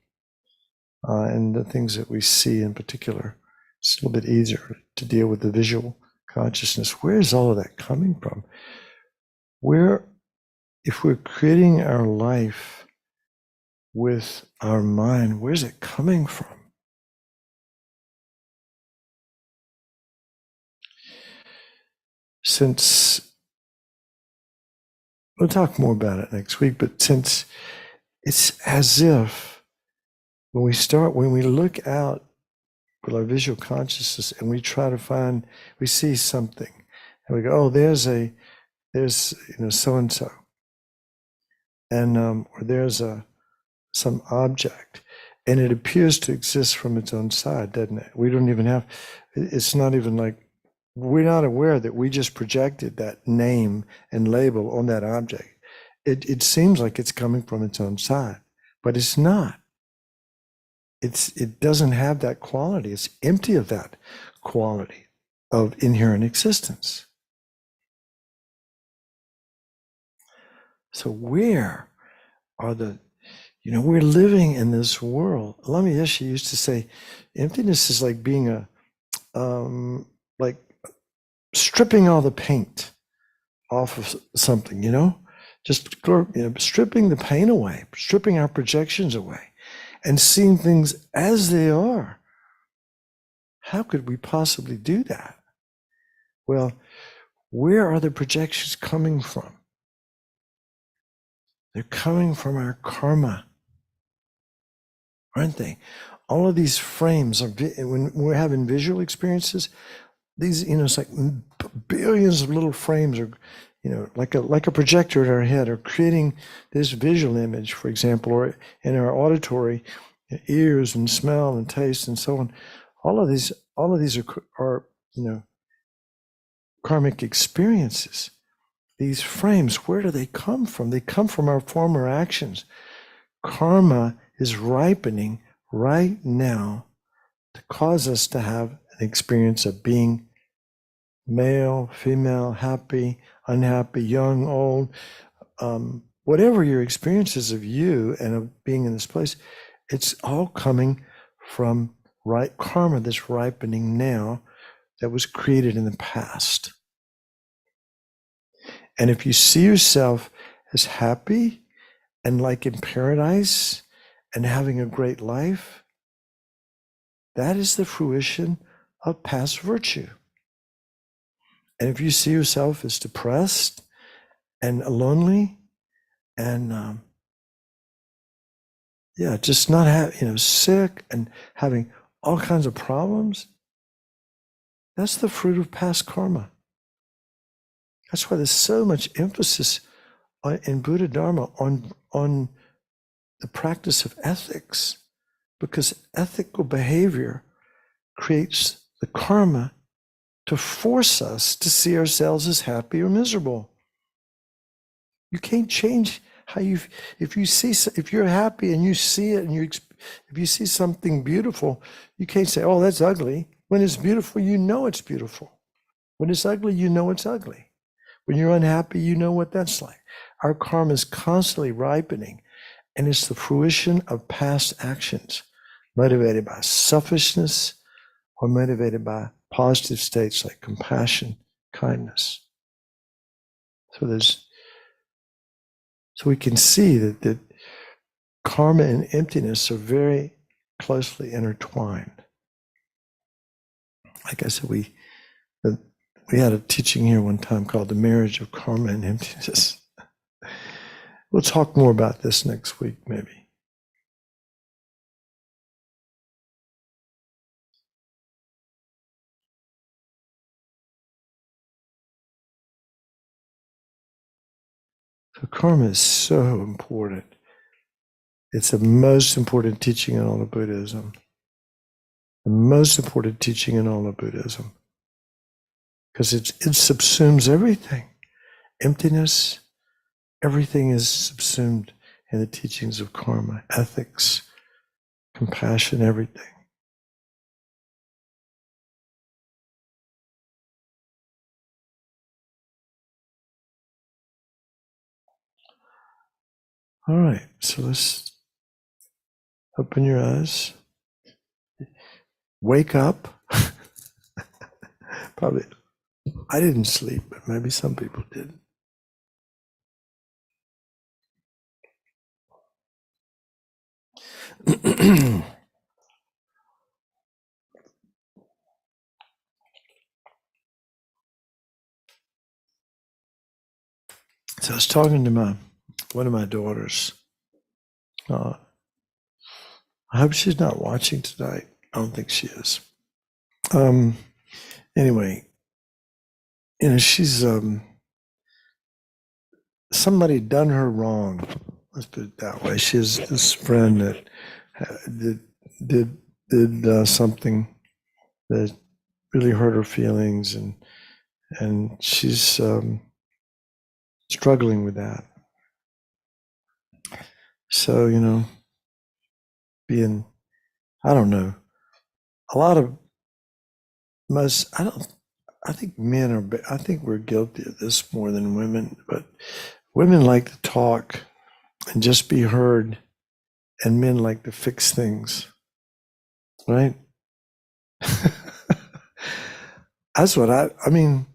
and the things that we see in particular, it's a little bit easier to deal with the visual consciousness. Where is all of that coming from? If we're creating our life with our mind, where's it coming from? We'll talk more about it next week, but since it's as if when we look out with our visual consciousness and we see something and we go, oh, there's so-and-so. And or there's some object, and it appears to exist from its own side, doesn't it? It's not even like, we're not aware that we just projected that name and label on that object. It seems like it's coming from its own side, but it's not. It doesn't have that quality. It's empty of that quality of inherent existence. So where are we're living in this world. Lama Yeshe used to say, emptiness is like being like stripping all the paint off of something, just stripping the pain away, stripping our projections away, and seeing things as they are. How could we possibly do that? Well, where are the projections coming from? They're coming from our karma, aren't they? All of these frames are, when we're having visual experiences, these, it's like billions of little frames are, like a projector in our head, are creating this visual image, for example, or in our auditory ears and smell and taste and so on. All of these are karmic experiences. These frames, where do they come from? They come from our former actions. Karma is ripening right now to cause us to have an experience of being male, female, happy, unhappy, young, old, whatever your experiences of you and of being in this place, it's all coming from karma that's ripening now that was created in the past. And if you see yourself as happy and like in paradise and having a great life, that is the fruition of past virtue. And if you see yourself as depressed and lonely and just not sick and having all kinds of problems, that's the fruit of past karma. That's why there's so much emphasis in Buddha Dharma on the practice of ethics, because ethical behavior creates the karma to force us to see ourselves as happy or miserable. You can't change how if you're happy and you see it, and if you see something beautiful, you can't say, "Oh, that's ugly." When it's beautiful, you know it's beautiful. When it's ugly, you know it's ugly. When you're unhappy, you know what that's like. Our karma is constantly ripening, and it's the fruition of past actions, motivated by selfishness or motivated by positive states like compassion, kindness. So we can see that karma and emptiness are very closely intertwined. Like I said, we had a teaching here one time called The Marriage of Karma and Emptiness. We'll talk more about this next week, maybe. So karma is so important. It's the most important teaching in all of Buddhism. The most important teaching in all of Buddhism. Because it subsumes everything. Emptiness, everything is subsumed in the teachings of karma, ethics, compassion, everything. All right, so let's open your eyes. Wake up. Probably, I didn't sleep, but maybe some people did. So I was talking to one of my daughters. I hope she's not watching tonight. I don't think she is. Anyway, she's somebody done her wrong. Let's put it that way. She has this friend that did something that really hurt her feelings, and she's struggling with that. So being, I don't know, a lot of I think I think we're guilty of this more than women, but women like to talk and just be heard, and men like to fix things, right? That's what I mean,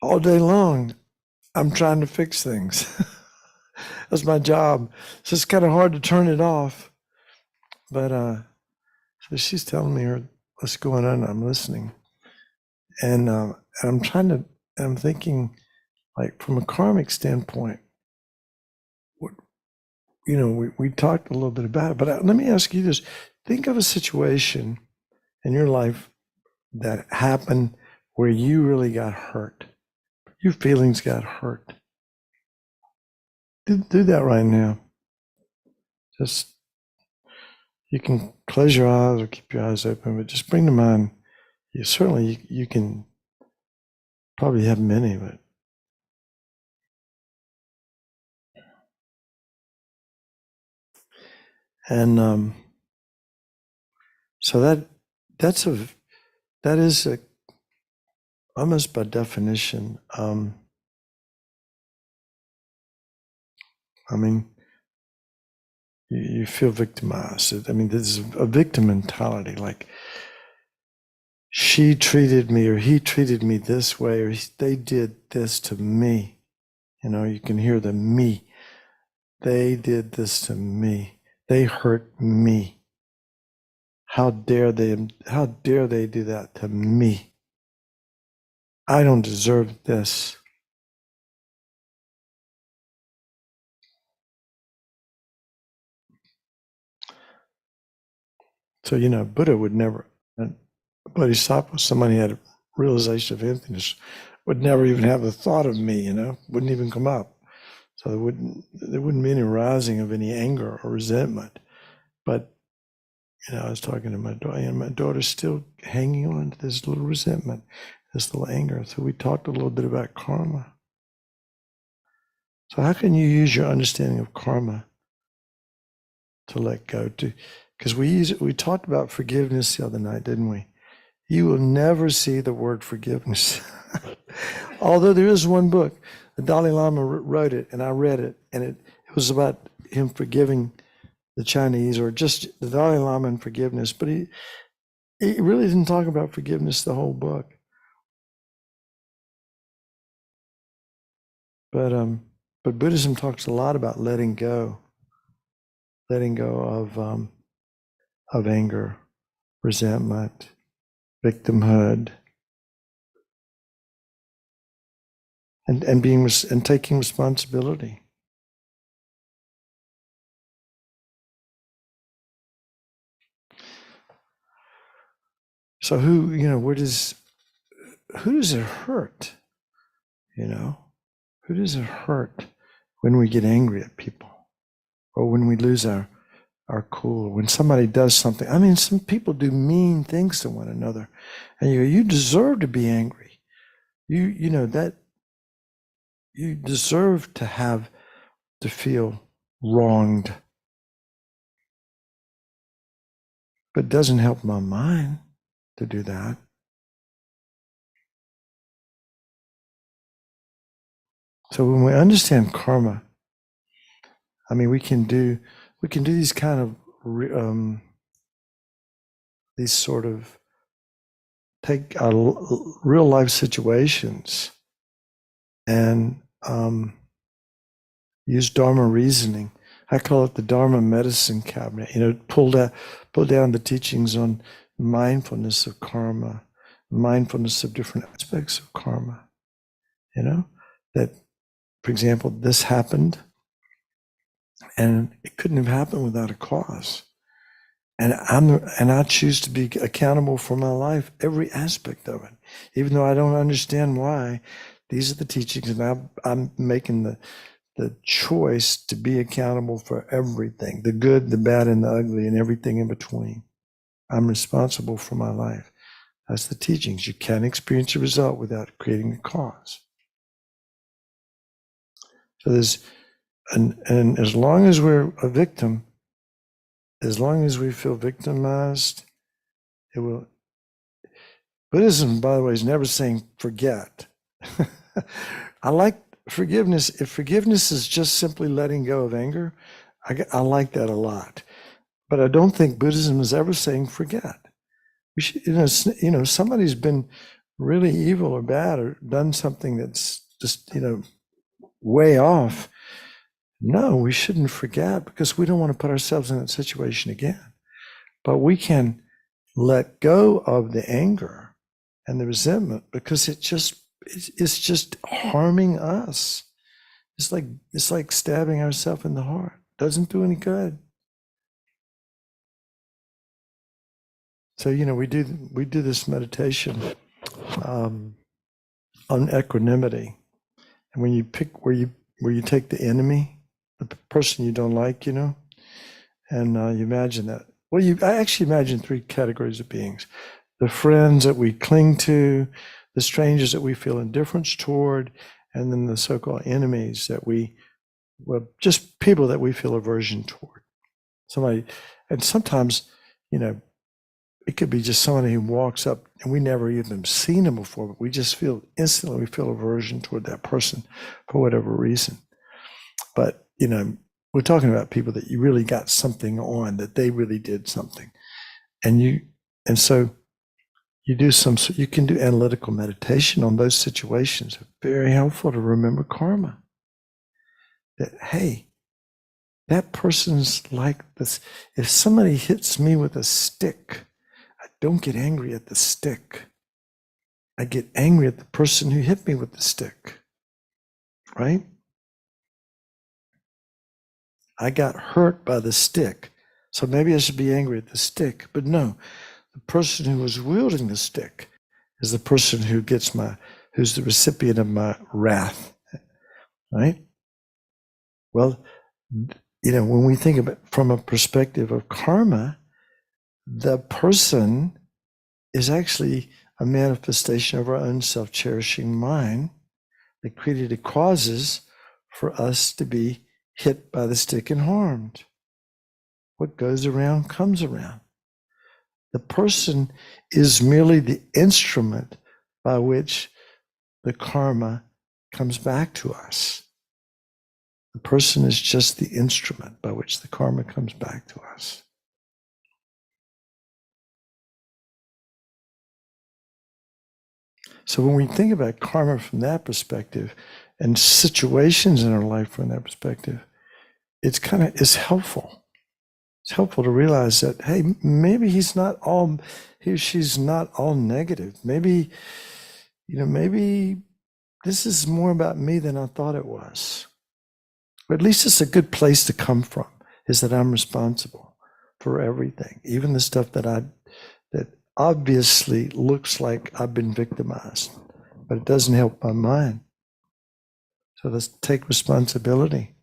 all day long, I'm trying to fix things. That's my job. So it's kind of hard to turn it off. But so she's telling me what's going on. I'm listening, and I'm trying to. I'm thinking, like from a karmic standpoint, what, we talked a little bit about it. But let me ask you this: think of a situation in your life that happened where you really got hurt. Your feelings got hurt. Do that right now. Just you can close your eyes or keep your eyes open, but just bring to mind. You can probably have many, but and so that is a almost by definition. I mean, you feel victimized. I mean, this is a victim mentality. Like she treated me, or he treated me this way, or they did this to me. You can hear the me. They did this to me. They hurt me. How dare they do that to me? I don't deserve this. So, Buddha would never, Bodhisattva, somebody had a realization of emptiness, would never even have the thought of me, wouldn't even come up. So there wouldn't be any rising of any anger or resentment. But, I was talking to my daughter, and my daughter's still hanging on to this little resentment, this little anger. So we talked a little bit about karma. So how can you use your understanding of karma to let go? Because we talked about forgiveness the other night, didn't we? You will never see the word forgiveness. Although there is one book, the Dalai Lama wrote it, and I read it, and it was about him forgiving the Chinese, or just the Dalai Lama and forgiveness. But he really didn't talk about forgiveness the whole book. But Buddhism talks a lot about letting go of anger, resentment, victimhood, and taking responsibility. So who does it hurt? Who does it hurt when we get angry at people, or when we lose our cool, or when somebody does something? I mean, some people do mean things to one another, and you deserve to be angry. That you deserve to feel wronged. But it doesn't help my mind to do that. So when we understand karma, I mean, we can do these kind of these sort of take our real life situations and use Dharma reasoning. I call it the Dharma medicine cabinet. Pull down the teachings on mindfulness of karma, mindfulness of different aspects of karma. That, for example, this happened, and it couldn't have happened without a cause. And I choose to be accountable for my life, every aspect of it, even though I don't understand why. These are the teachings, and I'm making the choice to be accountable for everything, the good, the bad, and the ugly, and everything in between. I'm responsible for my life. That's the teachings. You can't experience a result without creating a cause. So and as long as we're a victim, as long as we feel victimized, it will. Buddhism, by the way, is never saying forget. I like forgiveness. If forgiveness is just simply letting go of anger, I like that a lot. But I don't think Buddhism is ever saying forget. We should, somebody's been really evil or bad or done something that's just, way off. No, we shouldn't forget, because we don't want to put ourselves in that situation again. But we can let go of the anger and the resentment, because it's just harming us. It's like stabbing ourselves in the heart. Doesn't do any good. So we do this meditation on equanimity, and when you pick where you take the enemy, the person you don't like, and you imagine that. Well, I actually imagine 3 categories of beings: the friends that we cling to, the strangers that we feel indifference toward, and then the so-called enemies that just people that we feel aversion toward. And sometimes, it could be just somebody who walks up and we never even seen them before, but we just instantly feel aversion toward that person for whatever reason. But, we're talking about people that you really got something on, that they really did something. And so you can do analytical meditation on those situations. It's very helpful to remember karma. That, hey, that person's like this. If somebody hits me with a stick, I don't get angry at the stick. I get angry at the person who hit me with the stick, right? I got hurt by the stick, so maybe I should be angry at the stick. But no, the person who was wielding the stick is the person who's the recipient of my wrath, right? Well, when we think of it from a perspective of karma, the person is actually a manifestation of our own self-cherishing mind that created the causes for us to be hit by the stick and harmed. What goes around comes around. The person is merely the instrument by which the karma comes back to us. The person is just the instrument by which the karma comes back to us. So when we think about karma from that perspective and situations in our life from that perspective, it's helpful. It's helpful to realize that, hey, maybe he or she's not all negative. Maybe this is more about me than I thought it was. But at least it's a good place to come from, is that I'm responsible for everything, even the stuff that obviously looks like I've been victimized, but it doesn't help my mind. So let's take responsibility.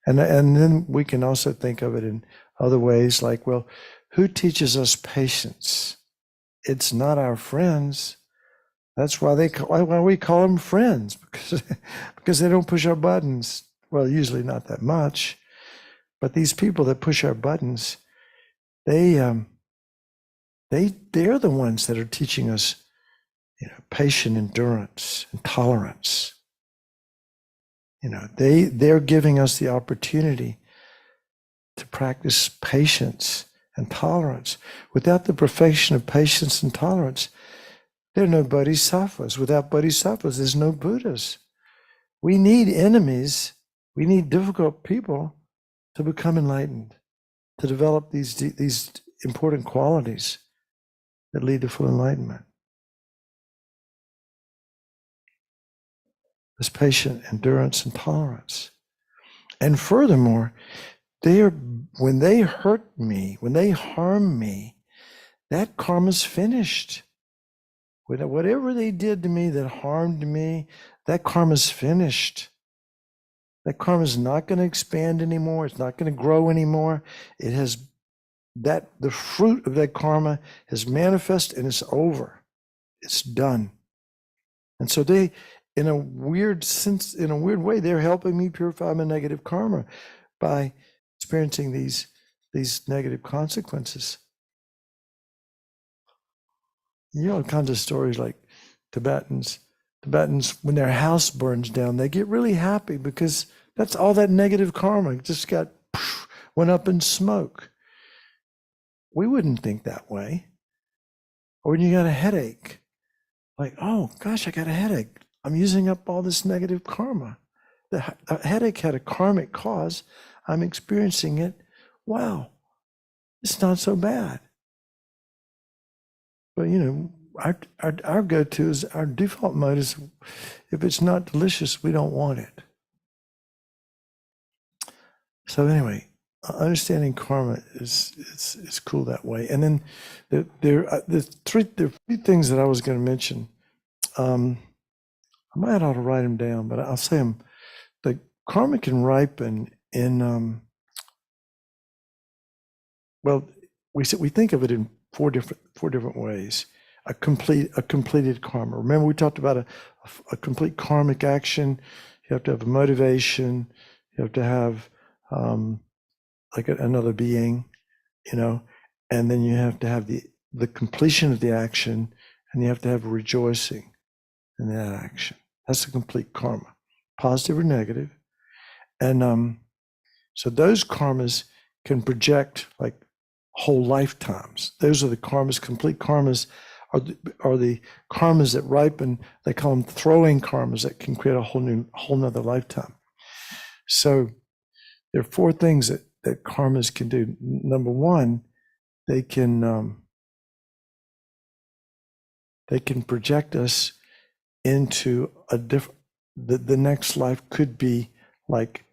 And then we can also think of it in other ways, like, well, who teaches us patience? It's not our friends. That's why we call them friends, because they don't push our buttons. Well, usually not that much, but these people that push our buttons, they're the ones that are teaching us, patient endurance and tolerance. They're giving us the opportunity to practice patience and tolerance. Without the perfection of patience and tolerance, there are no bodhisattvas. Without bodhisattvas, there's no Buddhas. We need enemies. We need difficult people to become enlightened, to develop these important qualities that lead to full enlightenment. This patient endurance and tolerance. And furthermore, when they hurt me, when they harm me, that karma's finished. Whatever they did to me that harmed me, that karma's finished. That karma is not going to expand anymore. It's not going to grow anymore. The fruit of that karma has manifested and it's over. It's done. And so in a weird way, they're helping me purify my negative karma by experiencing these negative consequences. All kinds of stories, like Tibetans, when their house burns down, they get really happy because that's all that negative karma just went up in smoke. We wouldn't think that way. Or when you got a headache, like, oh gosh, I got a headache. I'm using up all this negative karma. the headache had a karmic cause. I'm experiencing it. Wow, it's not so bad. But our go-to is, our default mode is, if it's not delicious, we don't want it. So anyway, understanding karma is cool that way. And then there are three things that I was going to mention. I might ought to write them down, but I'll say them. The karma can ripen in well, we think of it in four different ways. A completed karma. Remember, we talked about a complete karmic action. You have to have a motivation. You have to have like another being, and then you have to have the completion of the action, and you have to have a rejoicing in that action. That's a complete karma, positive or negative. And so those karmas can project like whole lifetimes. Those are the karmas. Complete karmas are the karmas that ripen. They call them throwing karmas that can create a whole nother lifetime. So there are four things that karmas can do. Number one, they can project us into a different. The next life could be like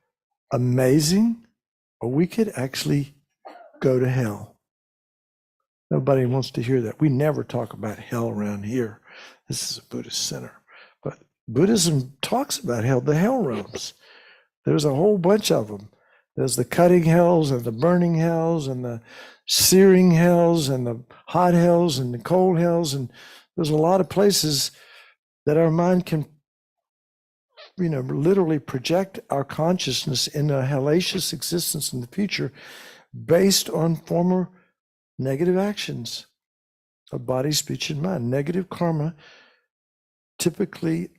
amazing, or we could actually go to hell. Nobody wants to hear that. We never talk about hell around here. This is a Buddhist center, but Buddhism talks about hell, the hell realms. There's a whole bunch of them. There's the cutting hells and the burning hells and the searing hells and the hot hells and the cold hells. And there's a lot of places that our mind can, literally project our consciousness in a hellacious existence in the future based on former negative actions of body, speech, and mind. Negative karma, typically,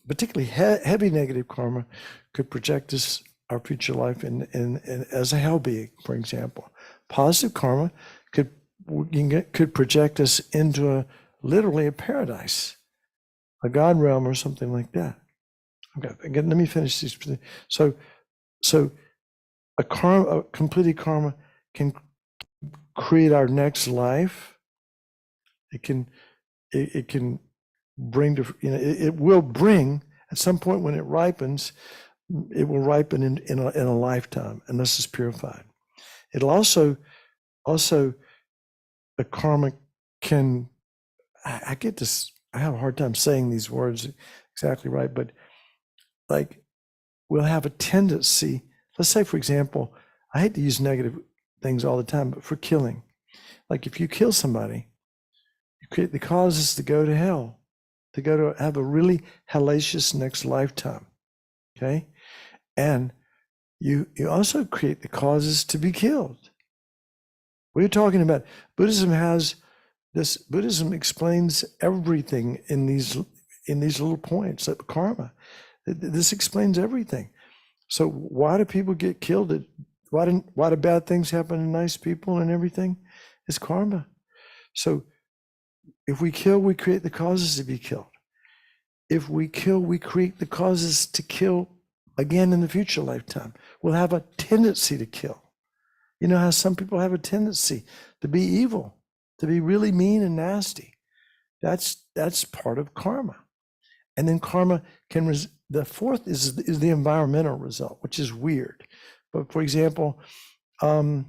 particularly heavy negative karma, could project us our future life in as a hell being, for example. Positive karma could project us into literally a paradise, a God realm or something like that. Okay, again, let me finish these. So a completed karma can create our next life. It can bring to, it will bring at some point when it ripens, it will ripen in a lifetime unless it's purified. It'll also the karma can, I get this, I have a hard time saying these words exactly right, but like we'll have a tendency, let's say for example, I hate to use negative things all the time, but for killing, like if you kill somebody, you create the causes to go to hell, to go to have a really hellacious next lifetime, okay? And you also create the causes to be killed. We're talking about, Buddhism explains everything in these little points, like karma. This explains everything. So why do people get killed? Why do bad things happen to nice people and everything? It's karma. So if we kill, we create the causes to be killed. If we kill, we create the causes to kill again in the future lifetime. We'll have a tendency to kill. You know how some people have a tendency to be evil, to be really mean and nasty. That's part of karma. And then karma can, the fourth is the environmental result, which is weird. But for example, I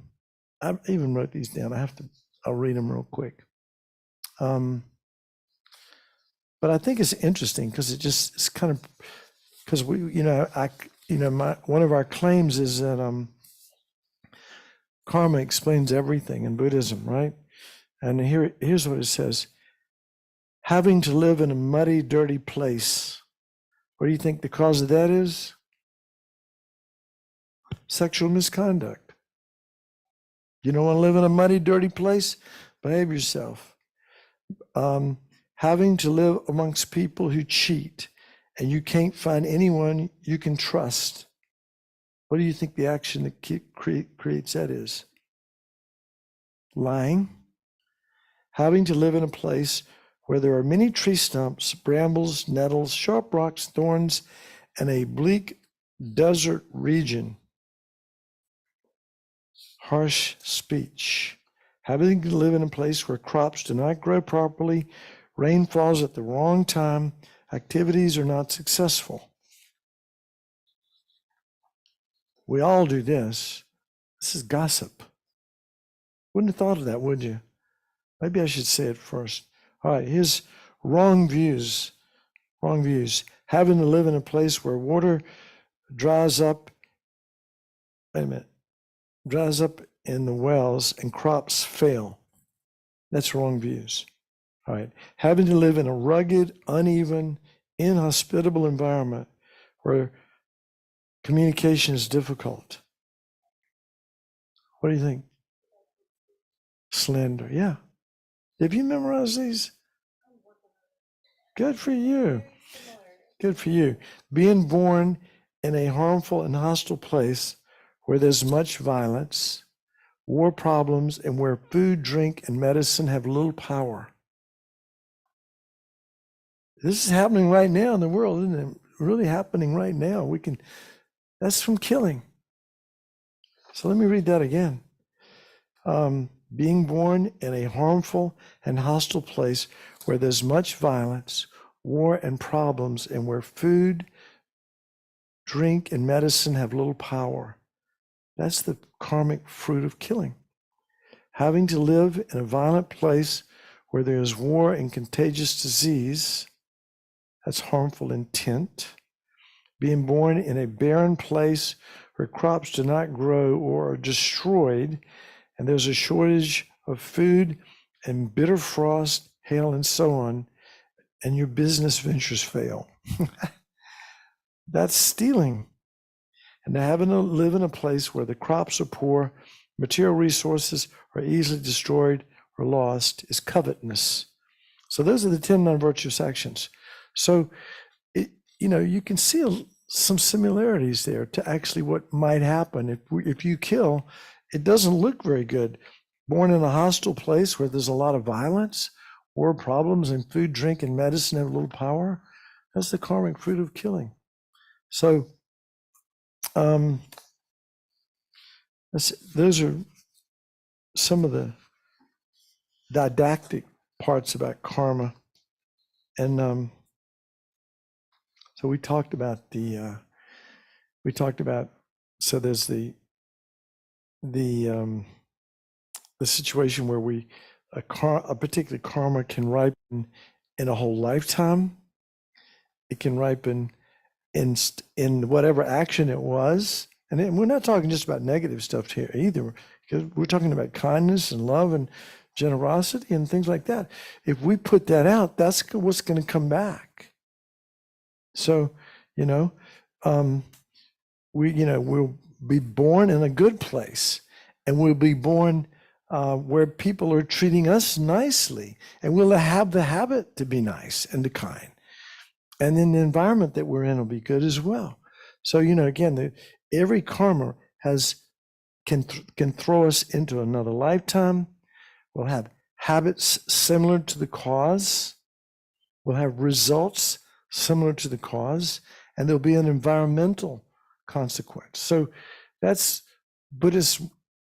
even wrote these down. I'll read them real quick. But I think it's interesting because it's kind of, because one of our claims is that karma explains everything in Buddhism, right? And here's what it says. Having to live in a muddy, dirty place. What do you think the cause of that is? Sexual misconduct. You don't want to live in a muddy, dirty place? Behave yourself. Having to live amongst people who cheat and you can't find anyone you can trust. What do you think the action that creates that is? Lying. Having to live in a place where there are many tree stumps, brambles, nettles, sharp rocks, thorns, and a bleak desert region, harsh speech, having to live in a place where crops do not grow properly, rain falls at the wrong time, activities are not successful. We all do this. This is gossip. Wouldn't have thought of that, would you? Maybe I should say it first. All right, here's wrong views. Wrong views. Having to live in a place where water dries up, dries up in the wells and crops fail. That's wrong views. All right. Having to live in a rugged, uneven, inhospitable environment where communication is difficult. What do you think? Slender, yeah. Have you memorized these? Good for you. Good for you. Being born in a harmful and hostile place where there's much violence, war problems, and where food, drink, and medicine have little power. This is happening right now in the world, isn't it? Really happening right now. That's from killing. So let me read that again. Being born in a harmful and hostile place where there's much violence, war, and problems, and where food, drink, and medicine have little power. That's the karmic fruit of killing. Having to live in a violent place where there is war and contagious disease, that's harmful intent. Being born in a barren place where crops do not grow or are destroyed, and there's a shortage of food and bitter frost, hail, and so on, and your business ventures fail. That's stealing. And having to live in a place where the crops are poor, material resources are easily destroyed or lost is covetousness. So those are the 10 non-virtuous actions. So, you can see some similarities there to actually what might happen if you kill. It doesn't look very good. Born in a hostile place where there's a lot of violence, war problems, and food, drink, and medicine have little power. That's the karmic fruit of killing. So, those are some of the didactic parts about karma. And so we talked about so there's the situation where a particular karma can ripen in a whole lifetime. It can ripen in whatever action it was. And we're not talking just about negative stuff here either, because we're talking about kindness and love and generosity and things like that. If we put that out, that's what's going to come back. So, we'll be born in a good place, and we'll be born where people are treating us nicely, and we'll have the habit to be nice and to kind. And then the environment that we're in will be good as well. So, again, every karma can throw us into another lifetime. We'll have habits similar to the cause. We'll have results similar to the cause, and there'll be an environmental consequence. So that's Buddhist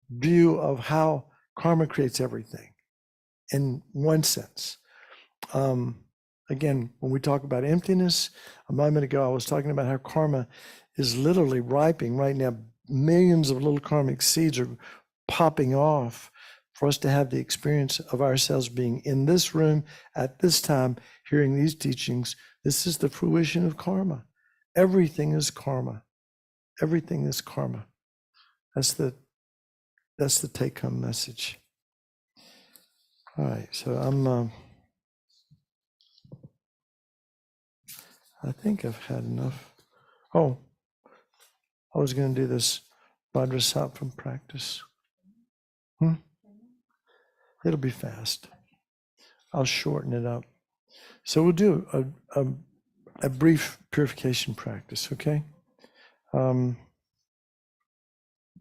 view of how karma creates everything in one sense. Again, when we talk about emptiness, a moment ago I was talking about how karma is literally ripening right now. Millions of little karmic seeds are popping off for us to have the experience of ourselves being in this room at this time, hearing these teachings. This is the fruition of karma. Everything is karma. Everything is karma. That's the take-home message. All right, so I think I've had enough. Oh, I was going to do this Vajrasattva practice. It'll be fast. I'll shorten it up. So we'll do a brief purification practice, okay? Don,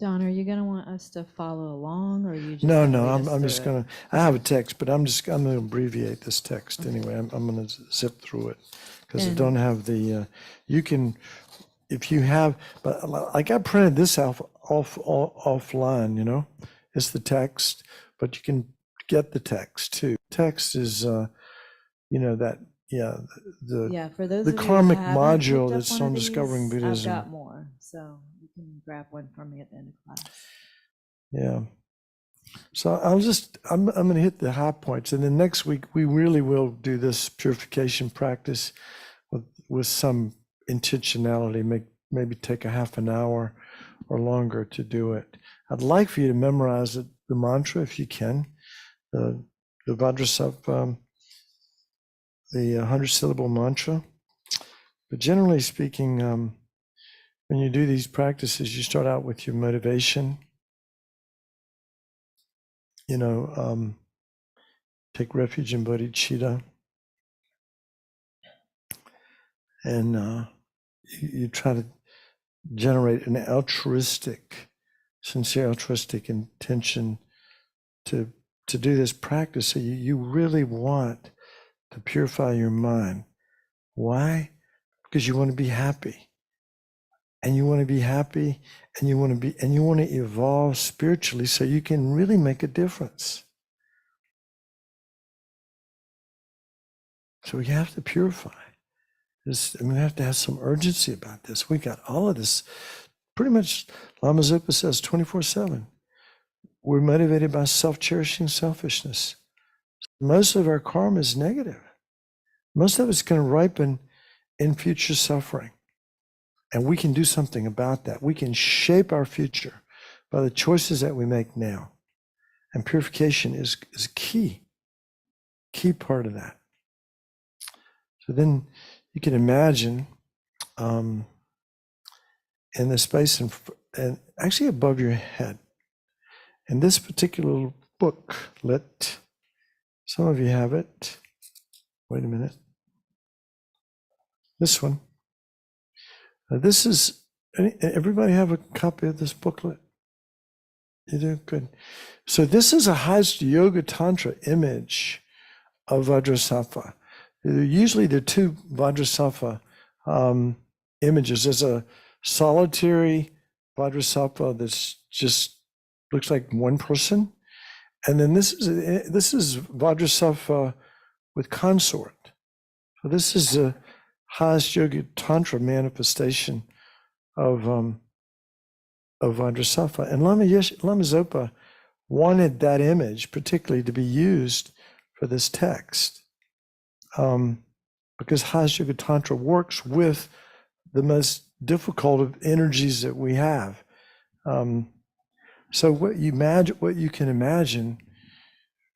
are you going to want us to follow along, or are you just No, gonna read us I'm through just it? going to, I have a text, but I'm going to abbreviate this text anyway. I'm going to zip through it because I And- don't have the, you can if you have, but like I printed this offline, you know, it's the text, but you can get the text too. Text is, you know, that, yeah, Yeah, for those the of you who karmic haven't module picked up that's one on of these, discovering I've Buddhism. got more, so you can grab one from me at the end of class. Yeah. So I'm going to hit the high points, and then next week we really will do this purification practice with some intentionality. Maybe take a half an hour or longer to do it. I'd like for you to memorize the mantra if you can, the Vajrasattva, the 100-syllable mantra. But generally speaking, when you do these practices, you start out with your motivation. You know, take refuge in bodhicitta, and you try to generate an sincere altruistic intention to do this practice. So you really want to purify your mind. Why? Because you want to be happy. And you want to be happy, and you want to evolve spiritually so you can really make a difference. So we have to purify this, and we have to have some urgency about this. We got all of this. Pretty much, Lama Zopa says 24/7. We're motivated by self-cherishing selfishness. Most of our karma is negative. Most of it's going to ripen in future suffering. And we can do something about that. We can shape our future by the choices that we make now. And purification is a key part of that. So then you can imagine in the space and actually above your head. In this particular booklet, some of you have it. Wait a minute. This one. This is, everybody have a copy of this booklet? You do? Good. So this is a Hasta Yoga Tantra image of Vajrasattva. Usually there are two Vajrasattva images. There's a solitary Vajrasattva that's just looks like one person. And then this is Vajrasattva with consort. So this is a Hasta Yoga Tantra manifestation of Vajrasattva. And Lama Zopa wanted that image particularly to be used for this text, because Hasta Yoga Tantra works with the most difficult of energies that we have. So what you can imagine,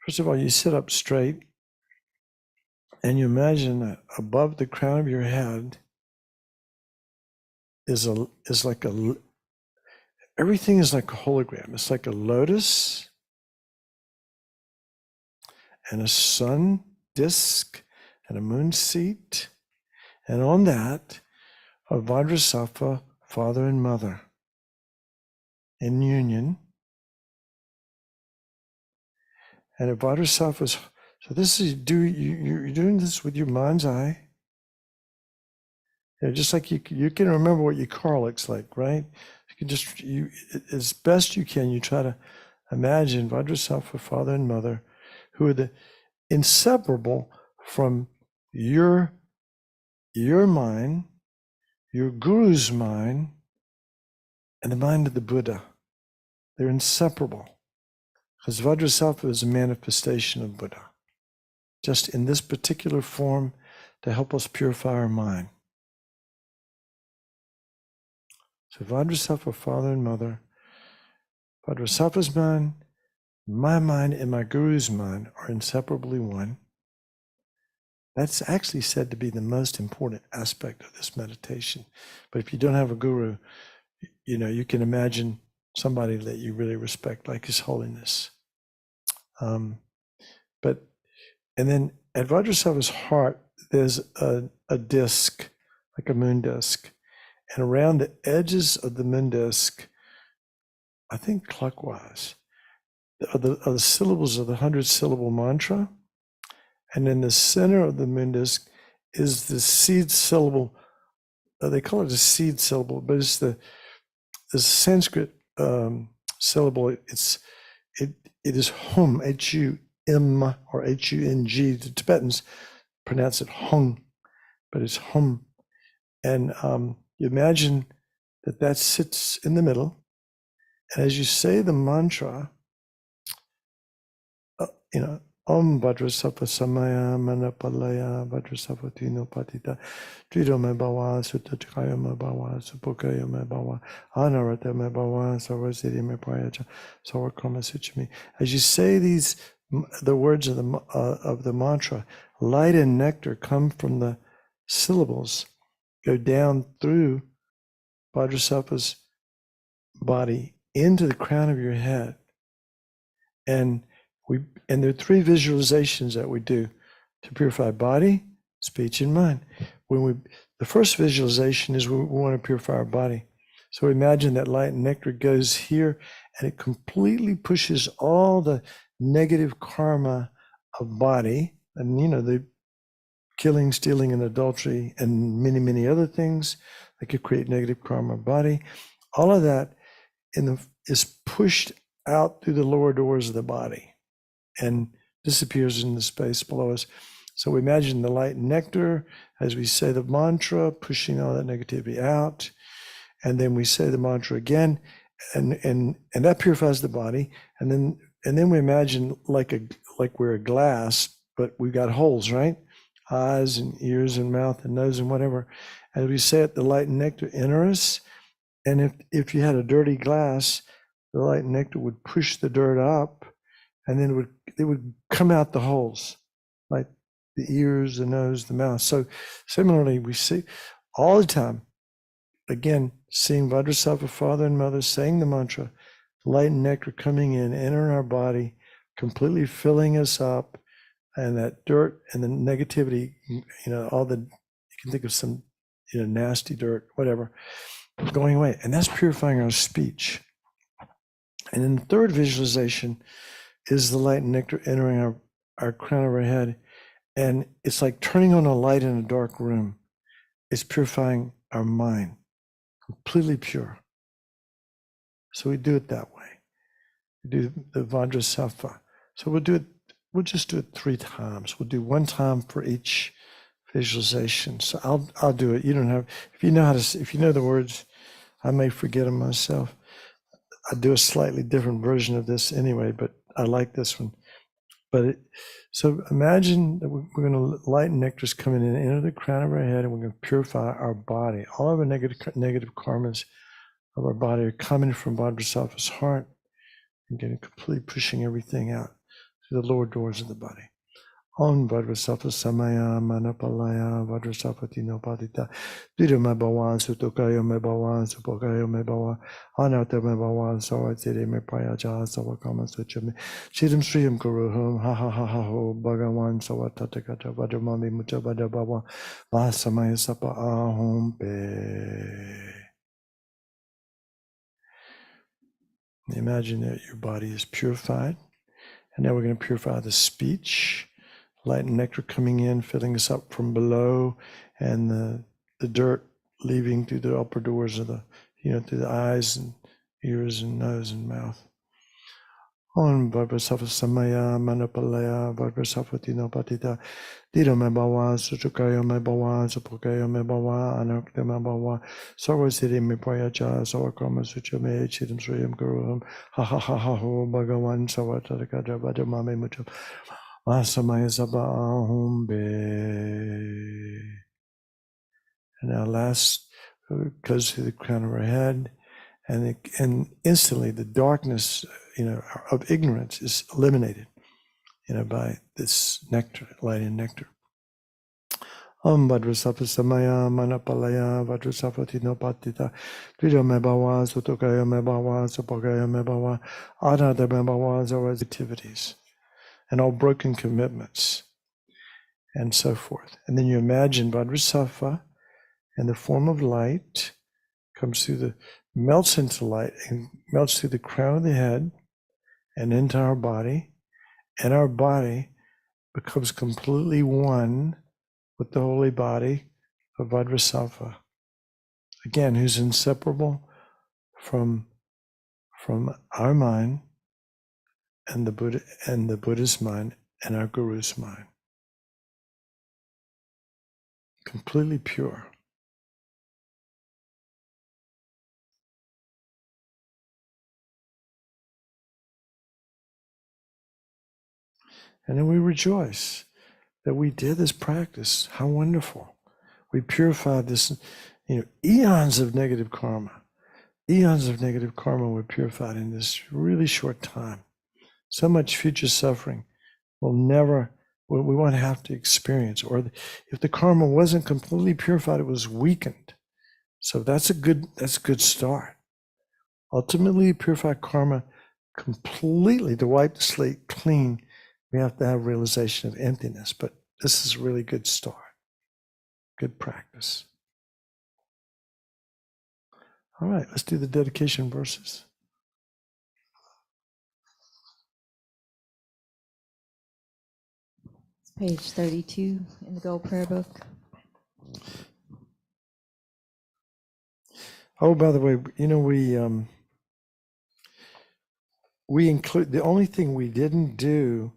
first of all, you sit up straight and you imagine that above the crown of your head is like everything is like a hologram. It's like a lotus and a sun disk and a moon seat. And on that are Vajrasattva, father and mother, in union. And a Vajrasattva's, so this is, you're doing this with your mind's eye. You know, just like you can remember what your car looks like, right? You can just, as best you can, you try to imagine Vajrasattva, father and mother, who are inseparable from your mind, your guru's mind, and the mind of the Buddha. They're inseparable, because Vajrasattva is a manifestation of Buddha, just in this particular form to help us purify our mind. So Vajrasattva, father and mother, Vajrasattva's mind, my mind, and my guru's mind are inseparably one. That's actually said to be the most important aspect of this meditation. But if you don't have a guru, you know, you can imagine somebody that you really respect, like His Holiness. And then at Vajrasattva's heart, there's a disc, like a moon disc. And around the edges of the moon disc, I think clockwise, are the syllables of the 100-syllable mantra. And in the center of the moon disc is the seed syllable they call it a seed syllable, but it's the Sanskrit syllable. It is hum, H-U-M or H-U-N-G. The Tibetans pronounce it hung, but it's hum. And you imagine that sits in the middle. And as you say the mantra, Om Bhadrasapa Samaya Manapalaya Bhadrasapa Tino Patita Tridome Bawa Sutatakaya Me Bawa Supokaya Me Bawa Anarata Me Bawa Sarvasiri Me Prayacha Sawakrama Suchimi. As you say the words of the mantra, light and nectar come from the syllables, go down through Bhadrasapa's body into the crown of your head. And there are 3 visualizations that we do to purify body, speech, and mind. The first visualization is we want to purify our body. So imagine that light and nectar goes here, and it completely pushes all the negative karma of body, and the killing, stealing, and adultery, and many, many other things that could create negative karma of body. All of that is pushed out through the lower doors of the body and disappears in the space below us. So we imagine the light and nectar as we say the mantra, pushing all that negativity out. And then we say the mantra again, and that purifies the body. And then we imagine like we're a glass, but we've got holes, right? Eyes and ears and mouth and nose and whatever. As we say it, the light and nectar enter us. And if you had a dirty glass, the light and nectar would push the dirt up, and then it would come out the holes, like the ears, the nose, the mouth. So similarly, we see all the time, again, seeing Vajrasattva, father and mother, saying the mantra, light and nectar coming in, entering our body, completely filling us up, and that dirt and the negativity, you can think of some, nasty dirt, whatever, going away. And that's purifying our speech. And then the third visualization is the light and nectar entering our crown of our head. And it's like turning on a light in a dark room. It's purifying our mind, completely pure. So we do it that way. We do the Vajrasattva. So we'll just do it 3 times. We'll do 1 time for each visualization. So I'll do it. You don't have, if you know the words, I may forget them myself. I do a slightly different version of this anyway, but I like this one. So imagine that we're going to light and nectar's coming in, enter the crown of our head, and we're going to purify our body. All of our negative karmas of our body are coming from Vajrasattva's heart and getting completely pushing everything out through the lower doors of the body. Om Vajrasattva Samaya Manapalaya Vajrasattva Tino Patita Dira Me Bawa Sutokayo Me Bawa Supokayo Me Bawa Anata Me Bawa Sawatiri Me Prayaja Sawakama Suchami Shirim Sriyam Kuruhum Ha Ha Ha Ha Ho Bhagawan Sawatatakata Vajramami Mutabada Bawa Vasamaya Sapa Ahom Pe. Imagine that your body is purified, and now we're going to purify the speech. Light and nectar coming in, filling us up from below, and the dirt leaving through the upper doors of through the eyes and ears and nose and mouth. Om Vajrasattva Samaya Manapalaya Vajrasattva Tino Patita Dira Me Bawa Suchukayo Me Bawa Supokayo Me Bawa Anakta Me Bawa Sarvasiri Me Prayacha Sawakrama Suchame Chidim Sriyam Guruham Ha Ha Ha Ha Ho Bhagawan Savatakata Vajamame Mucham Vasamaya Saba Ahum Be. And our last goes through the crown of our head, and instantly the darkness, of ignorance is eliminated, by this nectar, light and nectar. Om Vajrasattva Samaya Manapalaya Vajrasattva Tino Patita Dira Me Bawa Sutokayo Me Bawa Supakayo Me Bawa Anata Me Bawa Zawaz activities and all broken commitments and so forth. And then you imagine Vajrasattva in the form of light comes through melts into light and melts through the crown of the head and into our body, and our body becomes completely one with the holy body of Vajrasattva. again, who's inseparable from our mind and the Buddha and the Buddha's mind and our Guru's mind. Completely pure. And then we rejoice that we did this practice. How wonderful. We purified this, eons of negative karma. Eons of negative karma were purified in this really short time. So much future suffering we won't have to experience. Or if the karma wasn't completely purified, it was weakened. So that's a good start. Ultimately, purify karma completely to wipe the slate clean. We have to have realization of emptiness, but this is a really good start. Good practice. All right, let's do the dedication verses. It's page 32 in the Gold Prayer Book. Oh, by the way, we include the only thing we didn't do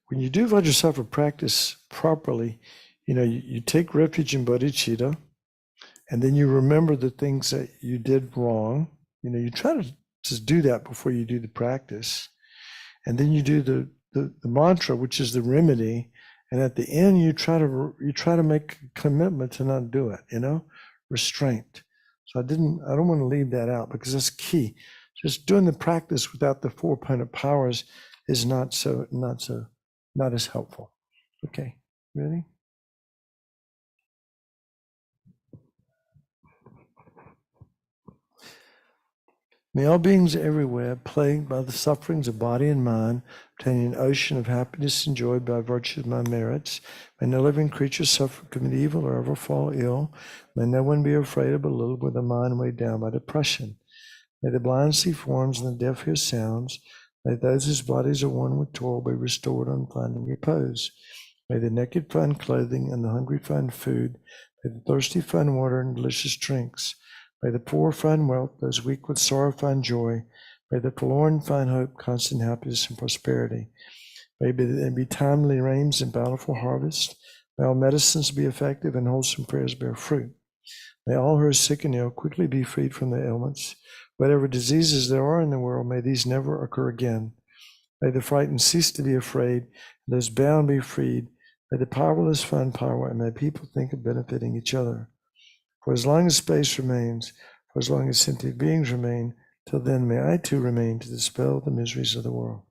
when you do Vajrasattva practice properly. You take refuge in bodhicitta, and then you remember the things that you did wrong. You try to just do that before you do the practice, and then you do the mantra, which is the remedy, and at the end you try to make a commitment to not do it. Restraint. So I don't want to leave that out because that's key. Just doing the practice without the 4 opponent powers is not as helpful. Okay, ready? May all beings everywhere, plagued by the sufferings of body and mind, obtain an ocean of happiness enjoyed by virtue of my merits. May no living creature suffer, commit evil, or ever fall ill. May no one be afraid or belittled with a mind weighed down by depression. May the blind see forms and the deaf hear sounds. May those whose bodies are worn with toil be restored on finding repose. May the naked find clothing and the hungry find food. May the thirsty find water and delicious drinks. May the poor find wealth, those weak with sorrow find joy. May the forlorn find hope, constant happiness, and prosperity. May there be timely rains and bountiful harvest. May all medicines be effective and wholesome prayers bear fruit. May all who are sick and ill quickly be freed from their ailments. Whatever diseases there are in the world, may these never occur again. May the frightened cease to be afraid, and those bound be freed. May the powerless find power, and may people think of benefiting each other. For as long as space remains, for as long as sentient beings remain, till then may I too remain to dispel the miseries of the world.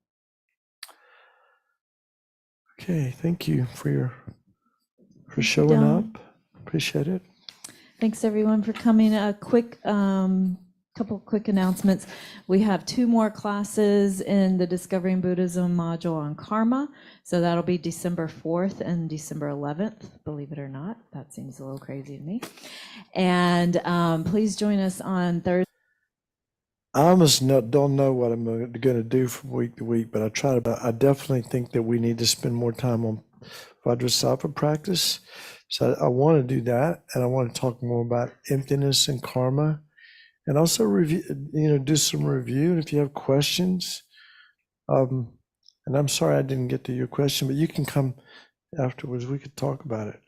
Okay, thank you for showing up. Appreciate it. Thanks everyone for coming. A quick couple quick announcements. We have 2 more classes in the Discovering Buddhism module on karma. So that'll be December 4th and December 11th, believe it or not. That seems a little crazy to me. And please join us on Thursday. I almost don't know what I'm going to do from week to week, but I definitely think that we need to spend more time on Vajrasattva practice. So I want to do that, and I want to talk more about emptiness and karma, and also review, do some review. And if you have questions, and I'm sorry I didn't get to your question, but you can come afterwards. We could talk about it.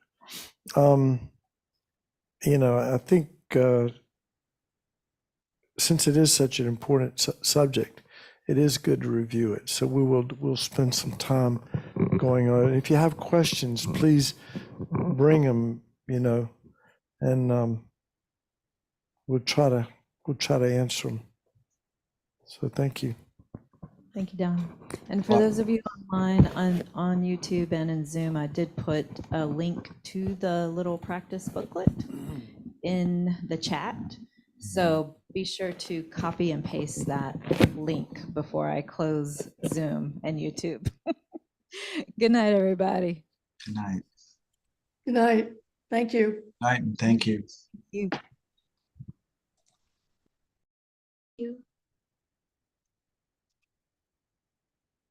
I think since it is such an important subject, it is good to review it. So we'll spend some time going on it. If you have questions, please bring them, and we'll try to answer them. So thank you. Thank you, Don. And for those of you online on YouTube and in Zoom, I did put a link to the little practice booklet in the chat. So be sure to copy and paste that link before I close Zoom and YouTube. Good night, everybody. Good night. Good night. Thank you. Good night, and thank you. You. You.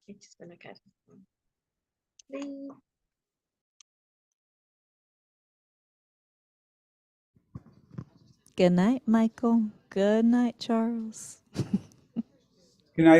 It's just gonna cut. Please. Good night, Michael. Good night, Charles. Good night.